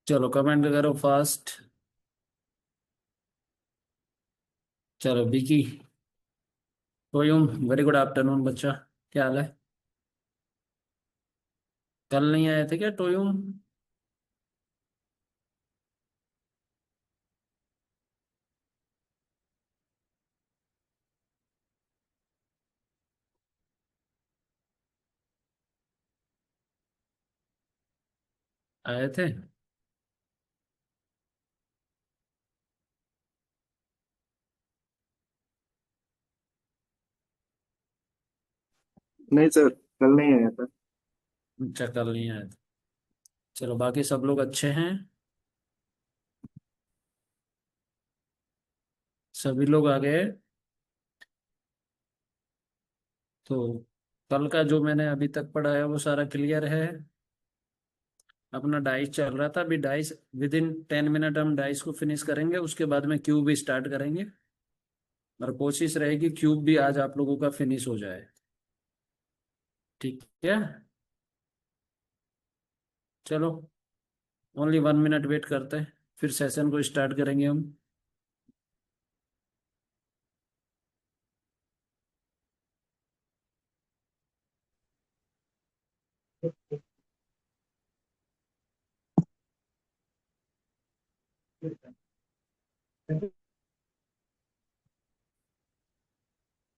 चलो कमेंट करो फास्ट। चलो विकी, टोयुम, वेरी गुड आफ्टरनून बच्चा। क्या हाल है? कल नहीं आए थे क्या टोयुम? आए थे। नहीं सर, कल नहीं आया था। अच्छा कल नहीं आए थे। चलो बाकी सब लोग अच्छे हैं? सभी लोग आ गए? तो कल का जो मैंने अभी तक पढ़ा है वो सारा क्लियर है। अपना डाइस चल रहा था, अभी डाइस विद इन 10 मिनट हम डाइस को फिनिश करेंगे, उसके बाद में क्यूब भी स्टार्ट करेंगे। और कोशिश रहेगी क्यूब भी आज आप लोगों का फिनिश हो जाए। ठीक है। चलो ओनली 1 मिनट वेट करते हैं, फिर सेशन को स्टार्ट करेंगे हम।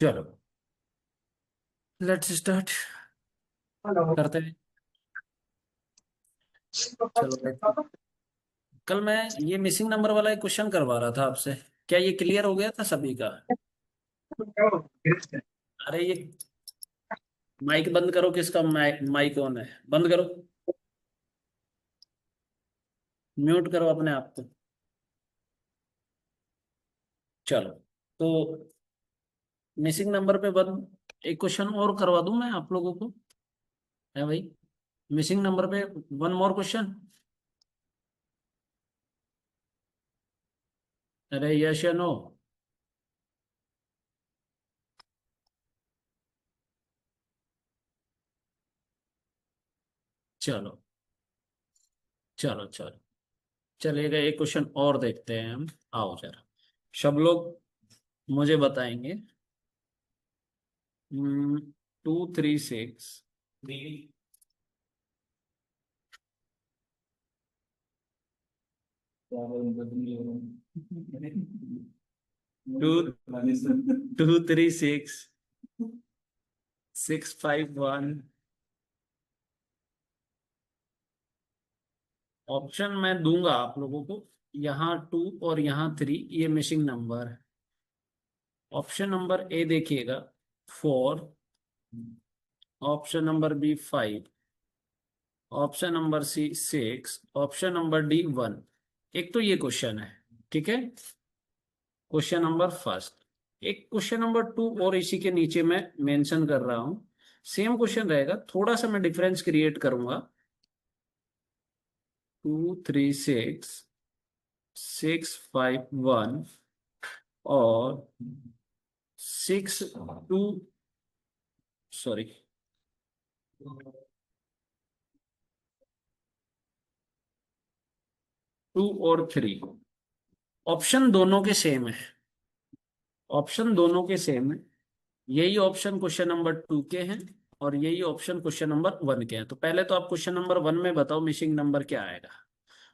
चलो लेट्स स्टार्ट करते हैं। चलो कल मैं ये मिसिंग नंबर वाला एक क्वेश्चन करवा रहा था आपसे, क्या ये क्लियर हो गया था सभी का? अरे ये माइक बंद करो, किसका माइक माइक ऑन है? बंद करो, म्यूट करो अपने आप को। चलो तो मिसिंग नंबर पे वन एक क्वेश्चन और करवा दूं मैं आप लोगों को, है भाई? मिसिंग नंबर पे वन मोर क्वेश्चन। अरे यस या नो? चलो चलो चलो, चलिएगा एक क्वेश्चन और देखते हैं हम। आओ जरा, सब लोग मुझे बताएंगे। 2 3 6 टू 2 3 6 6 5 1। ऑप्शन मैं दूंगा आप लोगों को, यहाँ 2 और यहाँ 3, ये मिसिंग नंबर है। ऑप्शन नंबर ए देखिएगा, 4। Option number B 5। Option number C 6। Option number D 1। एक तो ये क्वेश्चन है, ठीक है? Question number first. एक क्वेश्चन नंबर 2 और इसी के नीचे मैं मेंशन कर रहा हूं। सेम क्वेश्चन रहेगा, थोड़ा सा मैं डिफरेंस क्रिएट करूंगा। 2 3 6 6 5 1 और 6 2, सॉरी, 2 और 3। ऑप्शन दोनों के सेम है, ऑप्शन दोनों के सेम है। यही ऑप्शन क्वेश्चन नंबर 2 के हैं और यही ऑप्शन क्वेश्चन नंबर 1 के हैं। तो पहले तो आप क्वेश्चन नंबर 1 में बताओ मिसिंग नंबर क्या आएगा,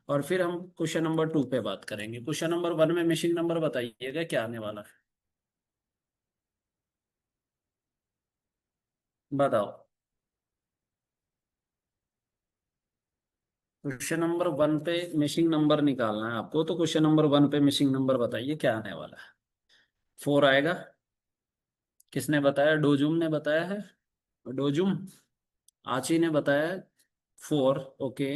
और फिर हम क्वेश्चन नंबर 2 पे बात करेंगे। क्वेश्चन नंबर 1 में मिसिंग नंबर बताइएगा क्या आने वाला है, बताओ। क्वेश्चन नंबर 1 पे मिसिंग नंबर निकालना है आपको, तो क्वेश्चन नंबर 1 पे मिसिंग नंबर बताइए क्या आने वाला है। 4 आएगा। किसने बताया? डोजुम ने बताया है। डोजुम, आची ने बताया है 4। ओके।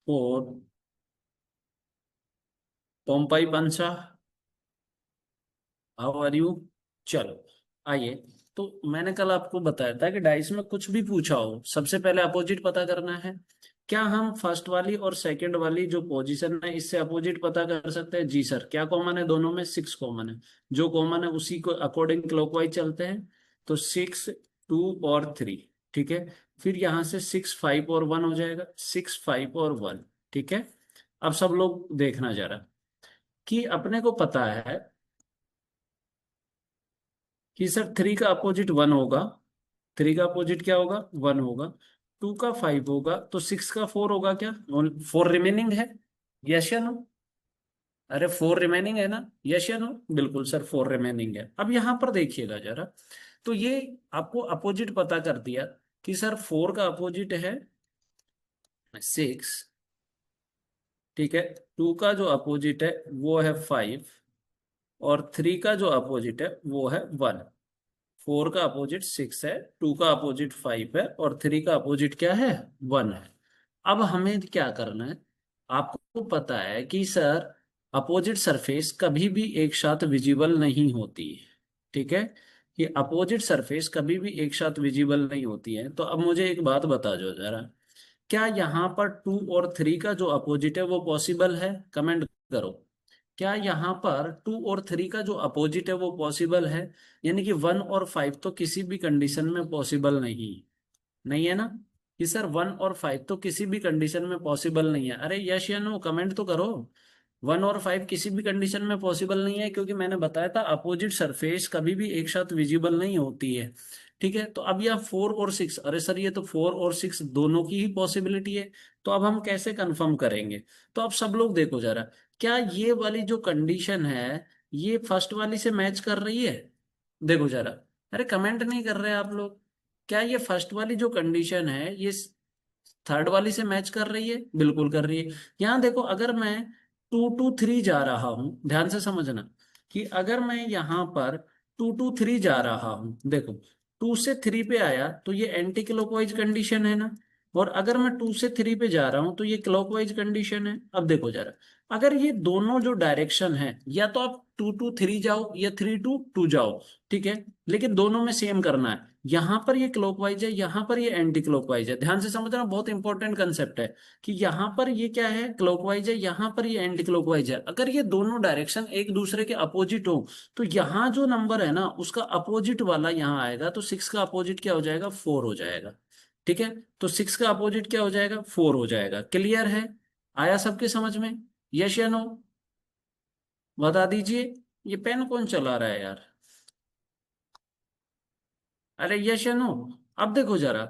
4। पोम्पाई पंचा, हाउ आर यू? चलो आइए। तो मैंने कल आपको बताया था कि डाइस में कुछ भी पूछा हो सबसे पहले अपोजिट पता करना है। क्या हम फर्स्ट वाली और सेकंड वाली जो पोजीशन है इससे अपोजिट पता कर सकते हैं? जी सर। क्या कॉमन है दोनों में? 6 कॉमन है। जो कॉमन है उसी को अकॉर्डिंग क्लॉकवाइज चलते हैं। तो 6 2 और 3, ठीक है। फिर यहां से 6 5 और 1 हो जाएगा, 6 5 और 1, ठीक है। अब सब लोग देखना जरा कि अपने को पता है कि सर 3 का अपोजिट 1 होगा, 3 का अपोजिट क्या होगा, 1 होगा। 2 का 5 होगा, तो 6 का 4 होगा क्या, 4 रिमेनिंग है, यस या नो। अरे 4 रिमेनिंग है ना, यस या नो। बिल्कुल सर 4 रिमेनिंग है। अब यहां पर देखिएगा जरा, तो ये आपको अपोजिट पता कर दिया कि सर 4 का अपोजिट है 6, ठीक है। 2 का जो अपोजिट है वो है 5, और 3 का जो अपोजिट है वो है 1। 4 का अपोजिट 6 है, 2 का अपोजिट 5 है, और 3 का अपोजिट क्या है, 1 है। अब हमें क्या करना है, आपको पता है कि सर अपोजिट सरफेस कभी भी एक साथ विजिबल नहीं होती है, ठीक है। कि अपोजिट सरफेस कभी भी एक साथ विजिबल नहीं होती है। तो अब मुझे एक बात बता दो जरा, क्या यहाँ पर 2 और 3 का जो अपोजिट है वो पॉसिबल है, कमेंट करो। क्या यहाँ पर 2 और 3 का जो अपोजिट है वो पॉसिबल है, यानी कि 1 और 5 तो किसी भी कंडीशन में पॉसिबल नहीं, नहीं है ना। कि सर 1 और 5 तो किसी भी कंडीशन में पॉसिबल नहीं है, अरे यस या नो कमेंट तो करो। 1 और 5 किसी भी कंडीशन में पॉसिबल नहीं है, क्योंकि मैंने बताया था अपोजिट सरफेस कभी भी एक साथ विजिबल नहीं होती है, ठीक है। तो अब यह 4 और 6, अरे सर ये तो 4 और 6 दोनों की ही पॉसिबिलिटी है। तो अब हम कैसे कंफर्म करेंगे। तो अब सब लोग देखो जरा, क्या ये वाली जो कंडीशन है ये फर्स्ट वाली से मैच कर रही है, देखो जरा। अरे कमेंट नहीं कर रहे आप लोग। क्या ये फर्स्ट वाली जो कंडीशन है ये थर्ड वाली से मैच कर रही है, बिल्कुल कर रही है। यहां देखो, अगर मैं 2 to 3 जा रहा हूं, ध्यान से समझना, कि अगर मैं यहां पर 2 to 3 जा रहा हूं, देखो 2 से 3 पे आया तो ये एंटी क्लॉकवाइज कंडीशन है ना। और अगर मैं 2 से 3 पे जा रहा हूं तो ये क्लॉकवाइज कंडीशन है। अब देखो जरा, अगर ये दोनों जो डायरेक्शन है, या तो आप 2 to 3 जाओ या 3 to 2 जाओ, ठीक है, लेकिन दोनों में सेम करना है। यहां पर ये क्लॉकवाइज है, यहां पर ये एंटी क्लॉकवाइज है, ध्यान से समझना, बहुत इंपॉर्टेंट कंसेप्ट है। कि यहां पर ये क्या है, क्लॉकवाइज है, यहां पर ये एंटी क्लॉकवाइज है। अगर ये दोनों डायरेक्शन एक दूसरे के अपोजिट हो, तो यहाँ जो नंबर है ना उसका अपोजिट वाला यहाँ आएगा, तो 6 का अपोजिट क्या हो जाएगा, 4 हो जाएगा, ठीक है। तो 6 का अपोजिट क्या हो जाएगा, 4 हो जाएगा। क्लियर है, आया सबके समझ में, यस या नो, बता दीजिए। ये पेन कौन चला रहा है यार, अरे यस या नो। अब देखो जरा,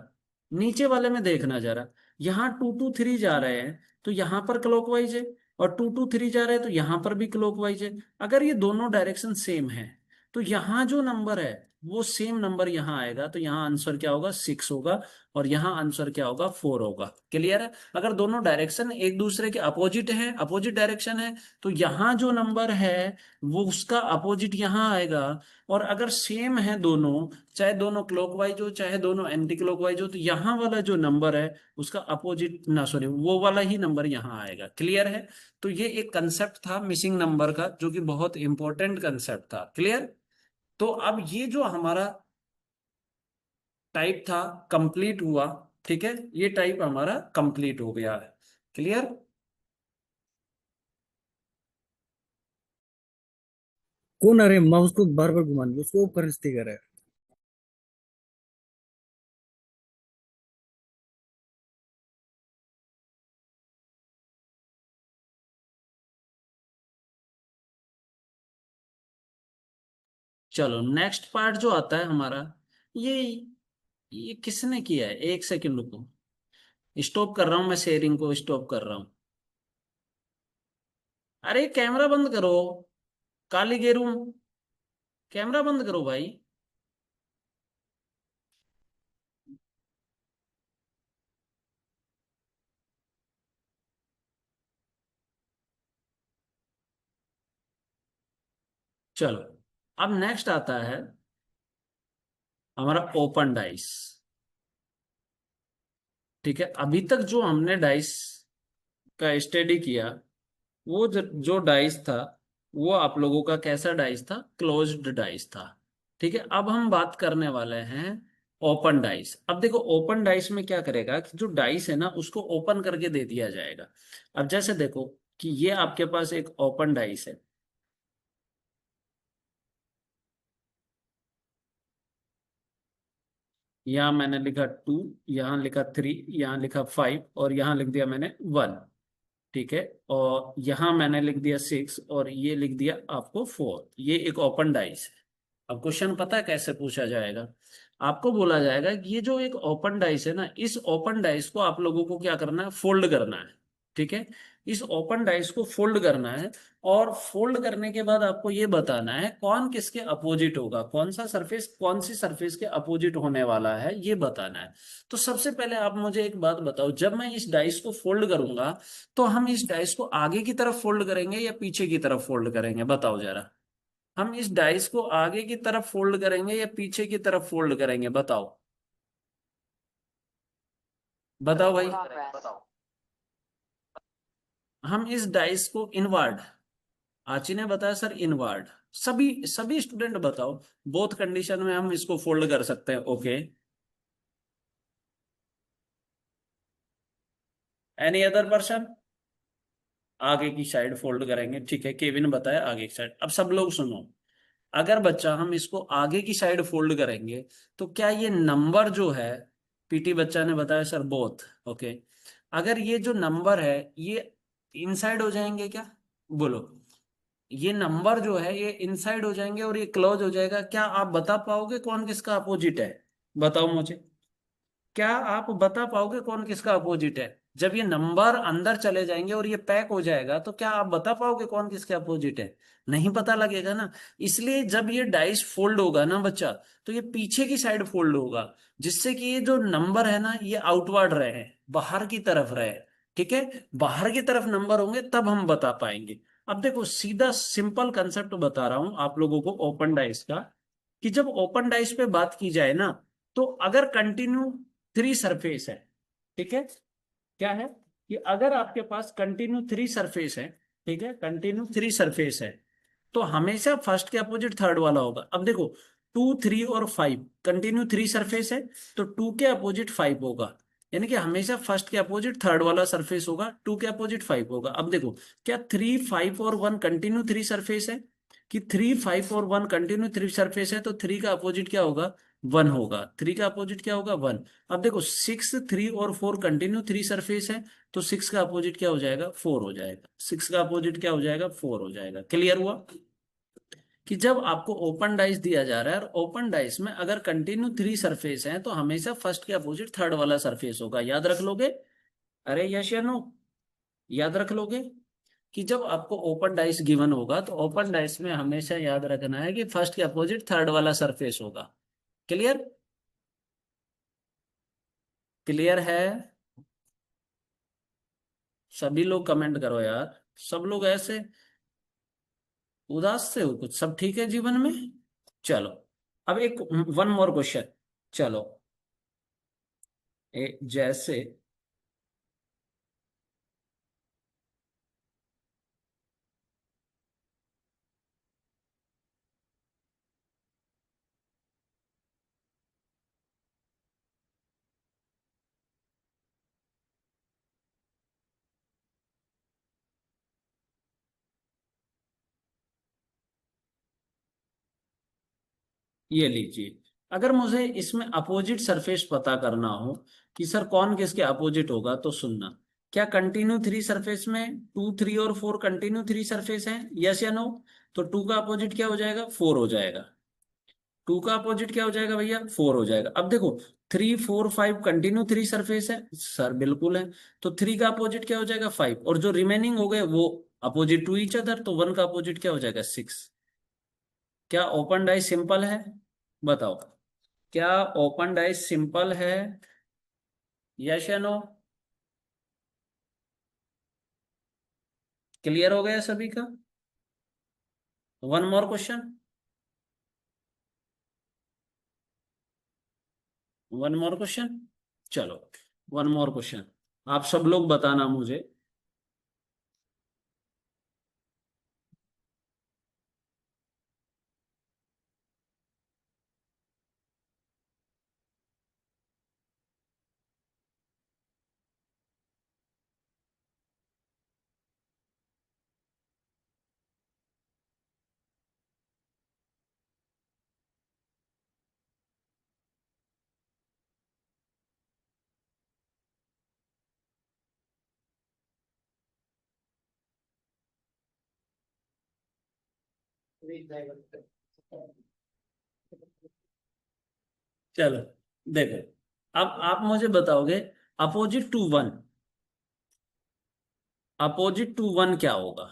नीचे वाले में देखना जरा, यहाँ 2 to 3 जा रहे हैं तो यहाँ पर क्लॉकवाइज है, और 2 to 3 जा रहे हैं तो यहाँ पर भी क्लॉकवाइज है। अगर ये दोनों डायरेक्शन सेम है, तो यहाँ जो नंबर है वो सेम नंबर यहाँ आएगा, तो यहाँ आंसर क्या होगा, 6 होगा। और यहाँ आंसर क्या होगा, 4 होगा। क्लियर है। अगर दोनों डायरेक्शन एक दूसरे के अपोजिट है, अपोजिट डायरेक्शन है, तो यहाँ जो नंबर है वो उसका अपोजिट यहाँ आएगा। और अगर सेम है दोनों, चाहे दोनों क्लॉकवाइज हो चाहे दोनों एंटी क्लॉकवाइज हो, तो यहाँ वाला जो नंबर है उसका अपोजिट ना, सॉरी, वो वाला ही नंबर यहाँ आएगा। क्लियर है। तो ये एक कंसेप्ट था मिसिंग नंबर का, जो कि बहुत इंपॉर्टेंट कंसेप्ट था। क्लियर। तो अब ये जो हमारा टाइप था कंप्लीट हुआ, ठीक है, ये टाइप हमारा कंप्लीट हो गया है। क्लियर। कौन, अरे माउस को बार बार घुमाने दो, उसको ऊपर स्टिकर है। चलो नेक्स्ट पार्ट जो आता है हमारा, ये ये किसने किया है, एक सेकंड रुको, स्टॉप कर रहा हूं, मैं शेयरिंग को स्टॉप कर रहा हूं। अरे कैमरा बंद करो, काली गेरू, कैमरा बंद करो भाई। चलो, अब नेक्स्ट आता है हमारा ओपन डाइस, ठीक है। अभी तक जो हमने डाइस का स्टडी किया, वो जो डाइस था वो आप लोगों का कैसा डाइस था, क्लोज्ड डाइस था, ठीक है। अब हम बात करने वाले हैं ओपन डाइस। अब देखो ओपन डाइस में क्या करेगा कि जो डाइस है ना उसको ओपन करके दे दिया जाएगा। अब जैसे देखो कि ये आपके पास एक ओपन डाइस है, यहाँ मैंने लिखा 2, यहाँ लिखा 3, यहाँ लिखा 5 और यहाँ लिख दिया मैंने 1। ठीक है, और यहाँ मैंने लिख दिया 6 और ये लिख दिया आपको 4। ये एक ओपन डाइस है। अब क्वेश्चन पता है कैसे पूछा जाएगा? आपको बोला जाएगा कि ये जो एक ओपन डाइस है ना, इस ओपन डाइस को आप लोगों को क्या करना है, फोल्ड करना है। ठीक है, इस ओपन डाइस को फोल्ड करना है, और फोल्ड करने के बाद आपको ये बताना है कौन किसके अपोजिट होगा, कौन सा सरफेस कौन सी सरफेस के अपोजिट होने वाला है, ये बताना है। तो सबसे पहले आप मुझे एक बात बताओ, जब मैं इस डाइस को फोल्ड करूंगा तो हम इस डाइस को आगे की तरफ फोल्ड करेंगे या पीछे की तरफ फोल्ड करेंगे, बताओ जरा। हम इस डाइस को आगे की तरफ फोल्ड करेंगे या पीछे की तरफ फोल्ड करेंगे, बताओ। बताओ भाई। हम इस डाइस को इनवर्ड, आची ने बताया सर इनवर्ड। सभी सभी स्टूडेंट बताओ, बोथ कंडीशन में हम इसको फोल्ड कर सकते हैं, ओके। Any other person? आगे की साइड फोल्ड करेंगे, ठीक है, केविन बताया आगे की साइड। अब सब लोग सुनो, अगर बच्चा हम इसको आगे की साइड फोल्ड करेंगे तो क्या ये नंबर जो है, पीटी बच्चा ने बताया सर बोथ, ओके, अगर ये जो नंबर है ये इनसाइड हो जाएंगे क्या? बोलो, ये नंबर जो है ये इनसाइड हो जाएंगे और ये क्लोज हो जाएगा, क्या आप बता पाओगे कौन किसका अपोजिट है? बताओ मुझे, क्या आप बता पाओगे कौन किसका अपोजिट है? जब ये नंबर अंदर चले जाएंगे और ये पैक हो जाएगा तो क्या आप बता पाओगे कौन किसके अपोजिट है? नहीं पता लगेगा ना। इसलिए जब ये डाइस फोल्ड होगा ना बच्चा, तो ये पीछे की साइड फोल्ड होगा, जिससे कि ये जो नंबर है ना ये आउटवर्ड रहे, बाहर की तरफ रहे। ठीक है, बाहर की तरफ नंबर होंगे तब हम बता पाएंगे। अब देखो, सीधा सिंपल कंसेप्ट बता रहा हूं आप लोगों को ओपन डाइस का, कि जब ओपन डाइस पे बात की जाए ना, तो अगर कंटिन्यू थ्री सरफेस है, ठीक है, क्या है कि अगर आपके पास कंटिन्यू थ्री सरफेस है, ठीक है, कंटिन्यू थ्री सरफेस है, तो हमेशा फर्स्ट के अपोजिट थर्ड वाला होगा। अब देखो, 2 3 और 5 कंटिन्यू थ्री सरफेस है, तो 2 के अपोजिट 5 होगा, यानी कि हमेशा फर्स्ट के अपोजिट थर्ड वाला सरफेस होगा, 2 के अपोजिट 5 होगा। अब देखो, क्या 3 5 और 1 कंटिन्यू थ्री सरफेस है? कि 3 5 और 1 कंटिन्यू थ्री सरफेस है, तो 3 का अपोजिट क्या होगा? 1 होगा। 3 का अपोजिट क्या होगा? 1। अब देखो, 6 3 और 4 कंटिन्यू थ्री सरफेस है, तो 6 का अपोजिट क्या हो जाएगा? 4 हो जाएगा। 6 का अपोजिट क्या हो जाएगा? 4 हो जाएगा। क्लियर हुआ? कि जब आपको ओपन डाइस दिया जा रहा है और ओपन डाइस में अगर कंटिन्यू थ्री सरफेस है, तो हमेशा फर्स्ट के अपोजिट थर्ड वाला सरफेस होगा, याद रख लोगे? अरे यस या नो? याद रख लोगे? कि जब आपको ओपन डाइस गिवन होगा तो ओपन डाइस में हमेशा याद रखना है कि फर्स्ट के अपोजिट थर्ड वाला सरफेस होगा। क्लियर? क्लियर है? सभी लोग कमेंट करो यार, सब लोग ऐसे उदास से हो कुछ, सब ठीक है जीवन में? चलो, अब एक वन मोर क्वेश्चन। चलो, जैसे ये लीजिए, अगर मुझे इसमें अपोजिट सरफेस पता करना हो कि सर कौन किसके अपोजिट होगा, तो सुनना, क्या कंटिन्यू थ्री सरफेस में 2 3 और 4 कंटिन्यू थ्री सरफेस हैं, यस या नो? तो 2 का अपोजिट क्या हो जाएगा? 4 हो जाएगा। 2 का अपोजिट क्या हो जाएगा भैया? 4 हो जाएगा। अब देखो, 3 4 5 कंटिन्यू थ्री सरफेस है सर, बिल्कुल है। तो 3 का अपोजिट क्या हो जाएगा? 5, और जो रिमेनिंग हो गए वो अपोजिट टू ईच अदर, तो 1 का अपोजिट क्या हो जाएगा? 6। क्या ओपन डाइस सिंपल है? बताओ, क्या ओपन डाइस सिंपल है? यस या नो? क्लियर हो गया सभी का? One more question. One more question. चलो, वन मोर क्वेश्चन। आप सब लोग बताना मुझे, चलो देखो, अब आप मुझे बताओगे opposite to one, opposite to one क्या होगा,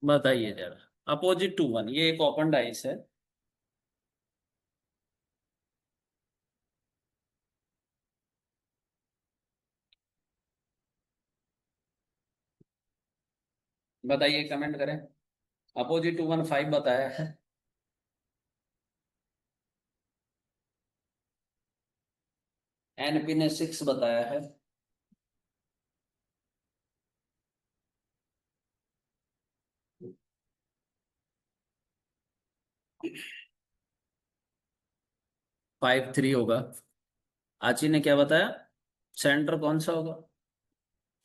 बताइए जरा। अपोजिट टू वन, ये एक ओपन डाइस है। बताइए, कमेंट करें। अपोजिट टू वन 5 बताया है। एनपी ने 6 बताया है। फाइव 3 होगा। आची ने क्या बताया, सेंटर कौन सा होगा,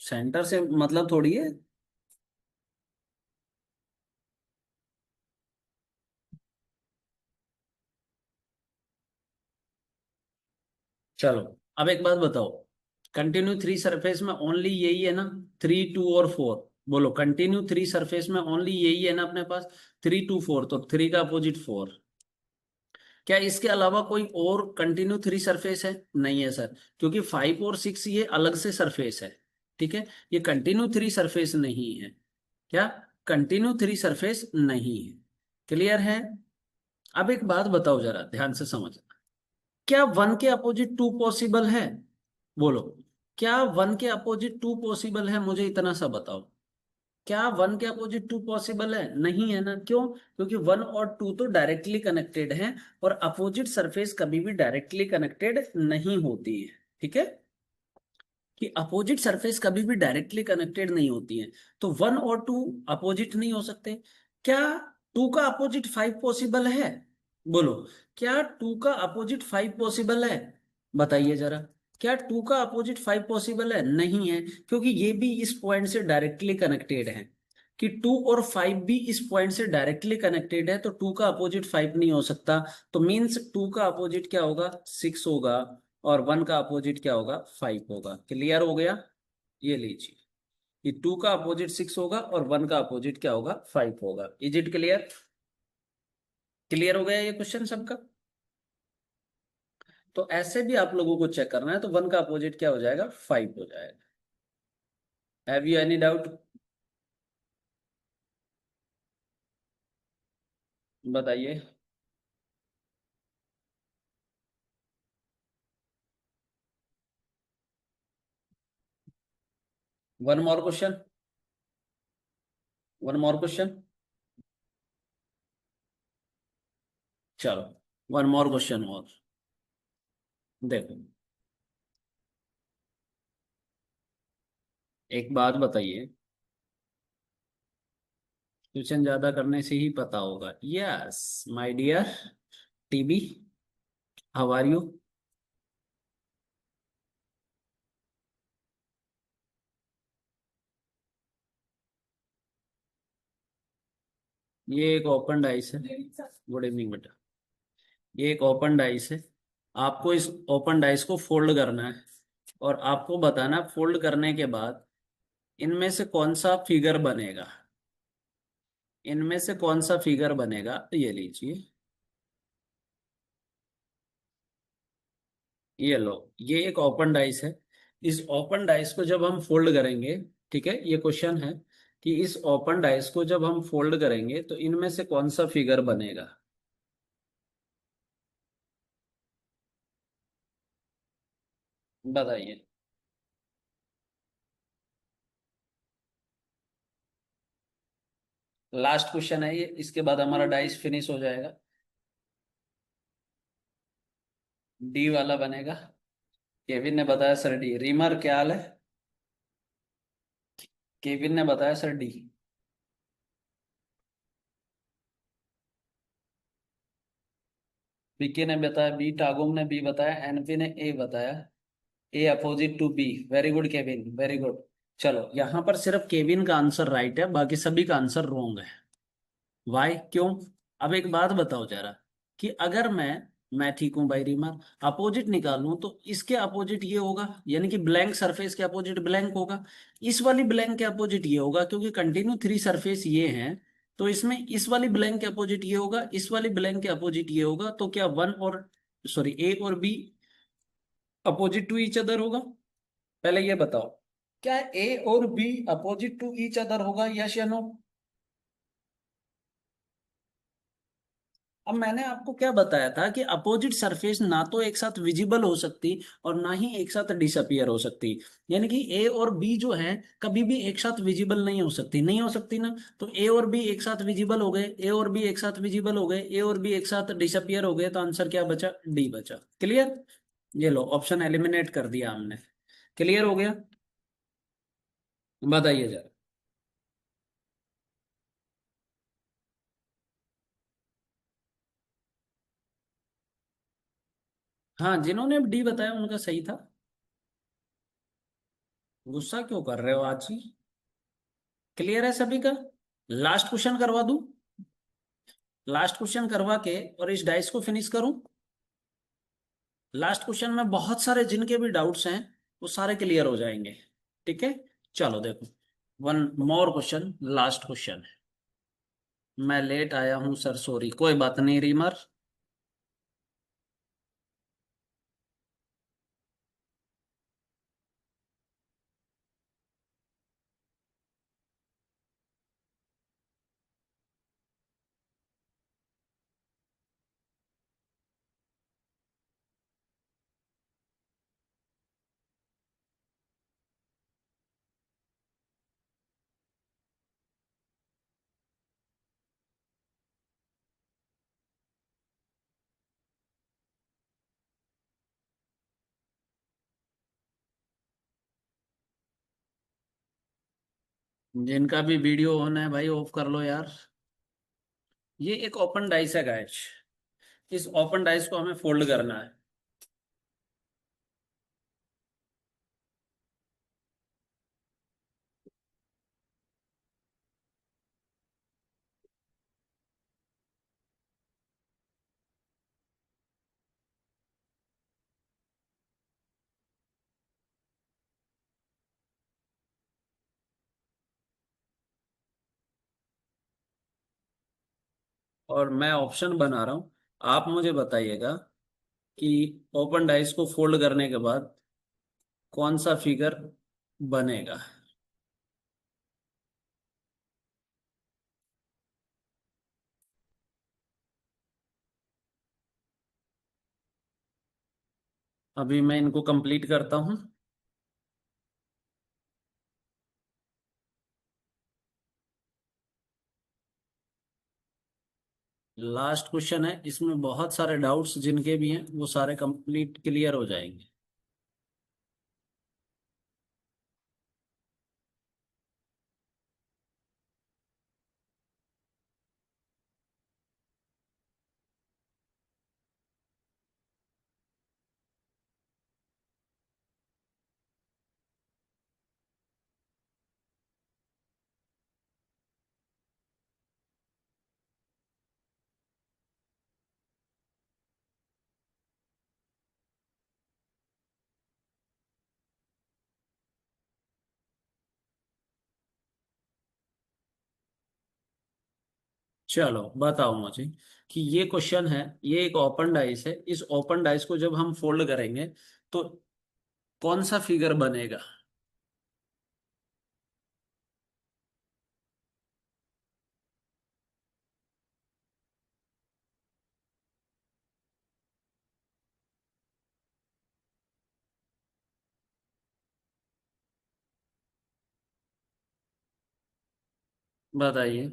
सेंटर से मतलब थोड़ी है। चलो, अब एक बात बताओ, कंटिन्यू थ्री सरफेस में ओनली यही है ना, 3 2 और 4। बोलो, कंटिन्यू थ्री सरफेस में ओनली यही है ना अपने पास, 3 2 4, तो 3 का अपोजिट 4। क्या इसके अलावा कोई और कंटिन्यू थ्री सरफेस है? नहीं है सर, क्योंकि 5 और 6 ये अलग से सरफेस है। ठीक है, ये कंटिन्यू थ्री सरफेस नहीं है। क्या कंटिन्यू थ्री सरफेस नहीं है? क्लियर है? अब एक बात बताओ, जरा ध्यान से समझना, क्या वन के अपोजिट टू पॉसिबल है? बोलो, क्या वन के अपोजिट टू पॉसिबल है? मुझे इतना सा बताओ, क्या वन के अपोजिट टू पॉसिबल है? नहीं है ना। क्यों? क्योंकि वन और टू तो डायरेक्टली कनेक्टेड हैं, और अपोजिट सरफेस कभी भी डायरेक्टली कनेक्टेड नहीं होती है। ठीक है, कि अपोजिट सरफेस कभी भी डायरेक्टली कनेक्टेड नहीं होती है, तो वन और टू अपोजिट नहीं हो सकते। क्या टू का अपोजिट 5 पॉसिबल है? बोलो, क्या टू का अपोजिट 5 पॉसिबल है? बताइए जरा, क्या टू का अपोजिट 5 पॉसिबल है? नहीं है, क्योंकि ये भी इस पॉइंट से डायरेक्टली कनेक्टेड है। कि टू और 5 भी इस पॉइंट से डायरेक्टली कनेक्टेड है, तो टू का अपोजिट 5 नहीं हो सकता। तो मीन्स टू का अपोजिट क्या होगा, 6 होगा, और वन का अपोजिट क्या होगा, 5 होगा। क्लियर हो गया? ये लीजिए, कि टू का अपोजिट 6 होगा और वन का अपोजिट क्या होगा, 5 होगा। Is it clear? क्लियर हो गया ये क्वेश्चन सबका? तो ऐसे भी आप लोगों को चेक करना है, तो वन का अपोजिट क्या हो जाएगा, 5 हो जाएगा। Have you any doubt? बताइए। One more question, one more question. चलो, वन मोर क्वेश्चन और देखो, एक बात बताइए, ट्यूशन ज्यादा करने से ही पता होगा। Yes my dear TB, how are you? ये एक ओपन डाइस है। गुड इवनिंग बेटा। ये एक ओपन डाइस है, आपको इस ओपन डाइस को फोल्ड करना है, और आपको बताना है फोल्ड करने के बाद इनमें से कौन सा फिगर बनेगा, इनमें से कौन सा फिगर बनेगा। तो ये लीजिए, ये लो, ये एक ओपन डाइस है। इस ओपन डाइस को जब हम फोल्ड करेंगे, ठीक है, ये क्वेश्चन है कि इस ओपन डाइस को जब हम फोल्ड करेंगे तो इनमें से कौन सा फिगर बनेगा। बताइए। लास्ट क्वेश्चन है ये, इसके बाद हमारा डाइस फिनिश हो जाएगा। डी वाला बनेगा। केविन ने बताया सर डी। रीमर क्या हाल है? केविन ने बताया सर डी। बीके ने बताया बी, टागुम ने बी बताया, एनपी ने ए बताया। A opposite to B. Very good Kevin, very good. चलो, यहां पर सिर्फ केविन का आंसर राइट है, बाकी सभी का आंसर रॉन्ग है। वाई, क्यों? अब एक बात बताओ जरा, कि अगर मैं मैं ठीक हूँ भाई रीमा। अपोजिट निकालूं तो इसके अपोजिट ये होगा, यानी कि ब्लैंक सरफेस के अपोजिट ब्लैंक होगा। इस वाली ब्लैंक के अपोजिट ये होगा, क्योंकि कंटिन्यू थ्री सरफेस ये हैं। तो इसमें इस वाली ब्लैंक के अपोजिट ये होगा, इस वाली ब्लैंक के अपोजिट ये होगा। तो क्या वन और सॉरी ए और B opposite to each other होगा? पहले ये बताओ, क्या ए और B opposite to each other होगा, यस या नो? अब मैंने आपको क्या बताया था कि अपोजिट सरफेस ना तो एक साथ विजिबल हो सकती और ना ही एक साथ डिसअपियर हो सकती। यानी कि ए और बी जो है कभी भी एक साथ विजिबल नहीं हो सकती, नहीं हो सकती ना। तो ए और बी एक साथ विजिबल हो गए, ए और बी एक साथ विजिबल हो गए, ए और बी एक साथ डिसअपियर हो गए, तो आंसर क्या बचा? डी बचा। क्लियर? ये लो, ऑप्शन एलिमिनेट कर दिया हमने। क्लियर हो गया? बताइए जरा। हाँ, जिन्होंने डी बताया उनका सही था। गुस्सा क्यों कर रहे हो आज ही? क्लियर है सभी का? लास्ट क्वेश्चन करवा दूं? लास्ट क्वेश्चन करवा के और इस डाइस को फिनिश करूं। लास्ट क्वेश्चन में बहुत सारे जिनके भी डाउट्स हैं वो सारे क्लियर हो जाएंगे। ठीक है? चलो देखो, one more question, last question है। मैं लेट आया हूं सर, सॉरी, कोई बात नहीं रीमर। जिनका भी वीडियो ऑन है भाई ऑफ कर लो यार। ये एक ओपन डाइस है गाइस। इस ओपन डाइस को हमें फोल्ड करना है। और मैं ऑप्शन बना रहा हूं, आप मुझे बताइएगा कि ओपन डाइस को फोल्ड करने के बाद कौन सा फिगर बनेगा। अभी मैं इनको कंप्लीट करता हूं। लास्ट क्वेश्चन है, इसमें बहुत सारे डाउट्स जिनके भी हैं वो सारे कंप्लीट क्लियर हो जाएंगे। चलो बताओ मुझे कि ये क्वेश्चन है, ये एक ओपन डाइस है, इस ओपन डाइस को जब हम फोल्ड करेंगे तो कौन सा फिगर बनेगा? बताइए।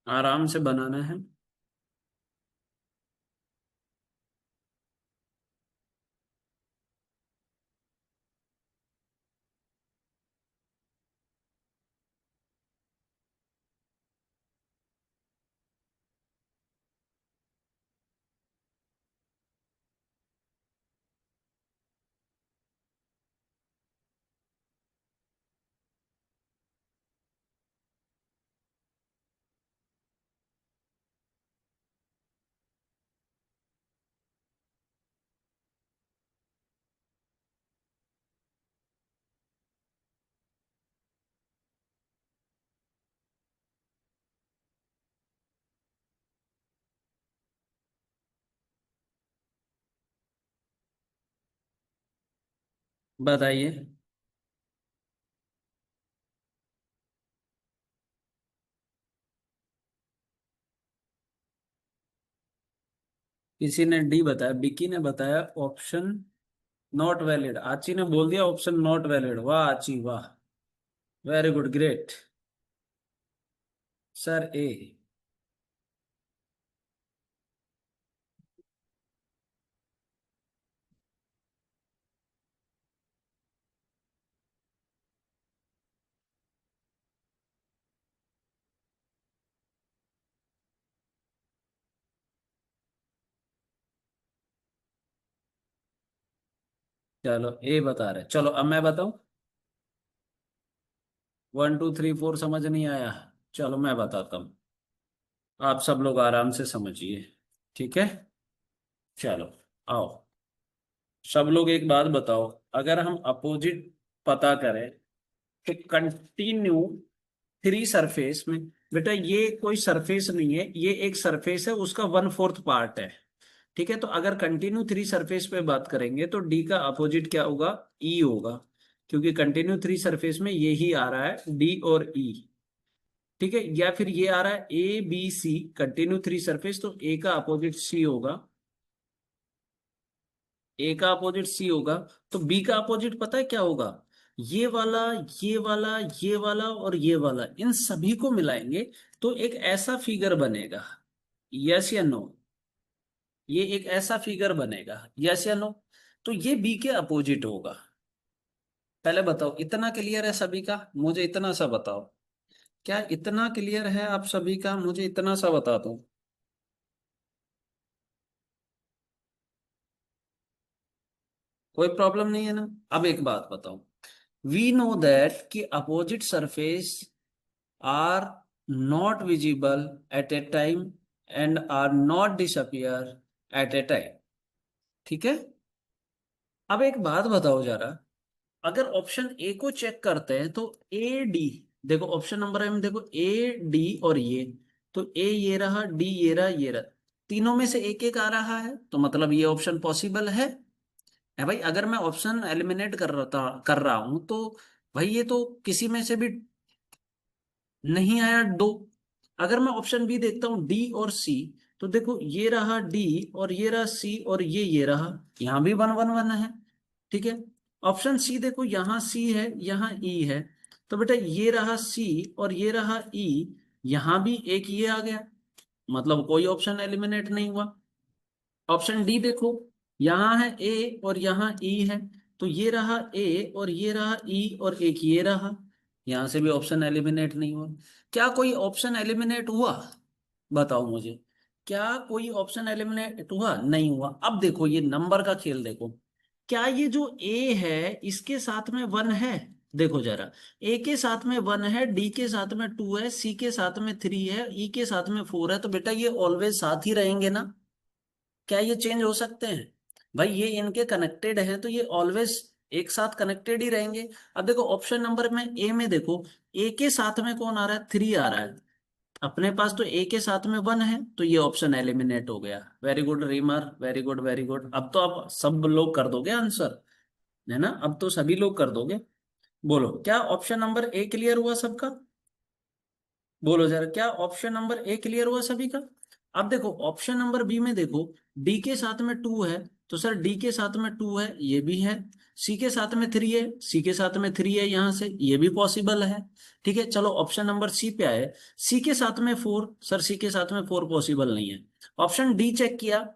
आराम से बनाना है। बताइए। किसी ने डी बताया, बिकी ने बताया ऑप्शन नॉट वैलिड, आची ने बोल दिया ऑप्शन नॉट वैलिड। वाह आची वाह, वेरी गुड, ग्रेट। सर ए। चलो ए बता रहे, चलो अब मैं बताऊं। 1 2 3 4 समझ नहीं आया? चलो मैं बताता हूँ, आप सब लोग आराम से समझिए। ठीक है, चलो आओ। सब लोग एक बात बताओ, अगर हम अपोजिट पता करें तो कंटिन्यू थ्री सरफेस में, बेटा ये कोई सरफेस नहीं है, ये एक सरफेस है, उसका 1/4 पार्ट है। ठीक है, तो अगर कंटिन्यू थ्री सरफेस पे बात करेंगे तो डी का अपोजिट क्या होगा? ई होगा, क्योंकि कंटिन्यू थ्री सरफेस में ये ही आ रहा है, डी और ई। ठीक है, या फिर ये आ रहा है A B C, continue three surface, तो ए का अपोजिट सी होगा। ए का अपोजिट सी होगा, तो बी का अपोजिट पता है क्या होगा? ये वाला, ये वाला, ये वाला और ये वाला, इन सभी को मिलाएंगे तो एक ऐसा फिगर बनेगा। यस या नो? ये एक ऐसा फिगर बनेगा, यस या नो? तो ये बी के अपोजिट होगा। पहले बताओ, इतना क्लियर है सभी का? मुझे इतना सा बताओ, क्या इतना क्लियर है आप सभी का? मुझे इतना सा बता दो। कोई प्रॉब्लम नहीं है ना? अब एक बात बताओ, वी नो दैट कि opposite surface are not visible at a time and are not disappear at a time। ठीक है, अब एक बात बताओ जरा, अगर ऑप्शन ए को चेक करते हैं तो ए डी, देखो ऑप्शन नंबर में देखो ए डी और ये, तो ए ये रहा, डी ये रहा, ये रहा, तीनों में से एक एक आ रहा है, तो मतलब ये ऑप्शन पॉसिबल है भाई। अगर मैं ऑप्शन एलिमिनेट कर रहा हूं तो भाई ये तो किसी में से भी नहीं आया दो। अगर मैं ऑप्शन बी देखता हूं डी और सी, तो देखो ये रहा डी और ये रहा सी और ये रहा, यहां भी 1 1 1 है। ठीक है, ऑप्शन सी देखो, यहाँ सी है, यहाँ ई है, तो बेटा ये रहा सी और ये रहा ई, यहां भी एक ये आ गया, मतलब कोई ऑप्शन एलिमिनेट नहीं हुआ। ऑप्शन डी देखो, यहाँ है ए और यहाँ ई है, तो ये रहा ए और ये रहा ई और एक ये रहा, यहां से भी ऑप्शन एलिमिनेट नहीं हुआ। क्या कोई ऑप्शन एलिमिनेट हुआ? बताओ मुझे, क्या कोई ऑप्शन एलिमिनेट हुआ? नहीं हुआ। अब देखो ये नंबर का खेल देखो, क्या ये जो ए है इसके साथ में 1 है? देखो जरा, ए के साथ में 1 है, डी के साथ में 2 है, सी के साथ में 3 है, ई के साथ में 4 है, तो बेटा ये ऑलवेज साथ ही रहेंगे ना? क्या ये चेंज हो सकते हैं? भाई ये इनके कनेक्टेड हैं तो ये ऑलवेज एक साथ कनेक्टेड ही रहेंगे। अब देखो ऑप्शन नंबर में ए में देखो, ए के साथ में कौन आ रहा है? 3 आ रहा है, अपने पास तो ए के साथ में 1 है, तो ये ऑप्शन एलिमिनेट हो गया। Very good reamer, very good very good. अब तो आप सब लोग कर दोगे आंसर, है ना? अब तो सभी लोग कर दोगे। बोलो, क्या ऑप्शन नंबर ए क्लियर हुआ सबका? बोलो जरा, क्या ऑप्शन नंबर ए क्लियर हुआ सभी का? अब देखो ऑप्शन नंबर बी में देखो, डी के साथ में 2 है, तो सर डी के साथ में 2 है, ये भी है। सी के साथ में 3 है, सी के साथ में 3 है, यहां से ये भी पॉसिबल है। ठीक है, चलो ऑप्शन नंबर सी पे आए, सी के साथ में 4, सर सी के साथ में 4 पॉसिबल नहीं है। ऑप्शन डी चेक किया,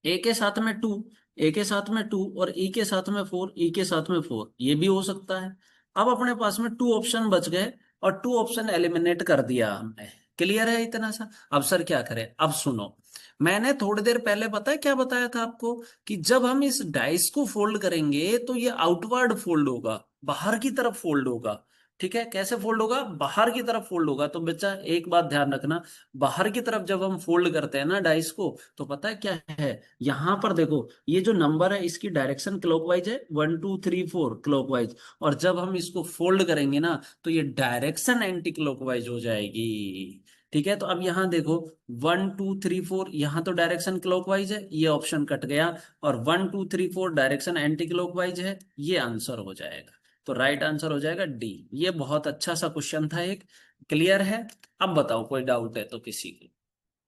ए के साथ में 2, ए के साथ में 2 और ई के साथ में 4, ई के साथ में 4, ये भी हो सकता है। अब अपने पास में 2 ऑप्शन बच गए और 2 ऑप्शन एलिमिनेट कर दिया हमने। क्लियर है इतना सा? अब सर क्या करें? अब सुनो, मैंने थोड़ी देर पहले पता है क्या बताया था आपको, कि जब हम इस डाइस को फोल्ड करेंगे तो ये आउटवर्ड फोल्ड होगा, बाहर की तरफ फोल्ड होगा। ठीक है, कैसे फोल्ड होगा? बाहर की तरफ फोल्ड होगा। तो बच्चा एक बात ध्यान रखना, बाहर की तरफ जब हम फोल्ड करते हैं ना डाइस को, तो पता है क्या है, यहां पर देखो ये जो नंबर है इसकी डायरेक्शन क्लॉकवाइज है, 1 2 3 4 क्लॉकवाइज, और जब हम इसको फोल्ड करेंगे ना तो ये डायरेक्शन एंटी क्लॉकवाइज हो जाएगी। ठीक है, तो अब यहाँ देखो 1 2 3 4, यहाँ तो डायरेक्शन क्लॉकवाइज है, ये ऑप्शन कट गया। और 1 2 3 4 डायरेक्शन एंटी क्लॉकवाइज है, ये आंसर हो जाएगा। तो राइट आंसर हो जाएगा डी। ये बहुत अच्छा सा क्वेश्चन था एक। क्लियर है? अब बताओ कोई डाउट है तो किसी की।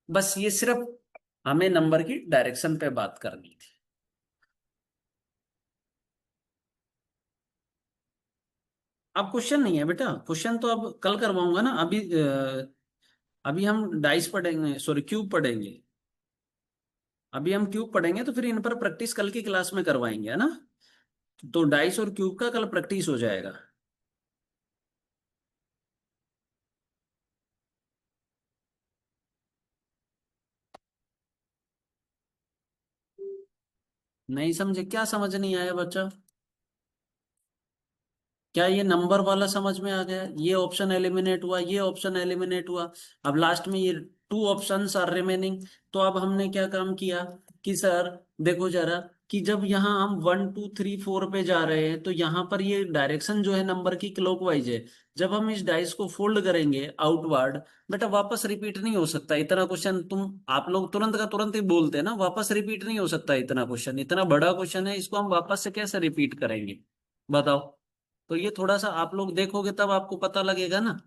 बस ये सिर्फ हमें नंबर की डायरेक्शन पे बात करनी थी। अब क्वेश्चन नहीं है बेटा, क्वेश्चन तो अब कल करवाऊंगा ना। अभी हम डाइस पढ़ेंगे, सॉरी क्यूब पढ़ेंगे। अभी हम क्यूब पढ़ेंगे तो फिर इन पर प्रैक्टिस कल की क्लास में करवाएंगे, है ना। तो डाइस और क्यूब का कल प्रैक्टिस हो जाएगा। नहीं समझे? क्या समझ नहीं आया बच्चा? क्या ये नंबर वाला समझ में आ गया? ये ऑप्शन एलिमिनेट हुआ, ये ऑप्शन एलिमिनेट हुआ। अब लास्ट में ये 2 ऑप्शंस आर रिमेनिंग। तो अब हमने क्या काम किया कि सर देखो जरा, कि जब यहाँ हम 1 2 3 4 पे जा रहे हैं तो यहाँ पर ये डायरेक्शन जो है नंबर की क्लॉकवाइज है। जब हम इस डाइस को फोल्ड करेंगे आउटवर्ड, बेटा वापस रिपीट नहीं हो सकता इतना क्वेश्चन। आप लोग तुरंत का तुरंत ही बोलते हैं ना, वापस रिपीट नहीं हो सकता इतना क्वेश्चन। इतना बड़ा क्वेश्चन है, इसको हम वापस से कैसे रिपीट करेंगे बताओ। तो ये थोड़ा सा आप लोग देखोगे तब आपको पता लगेगा ना,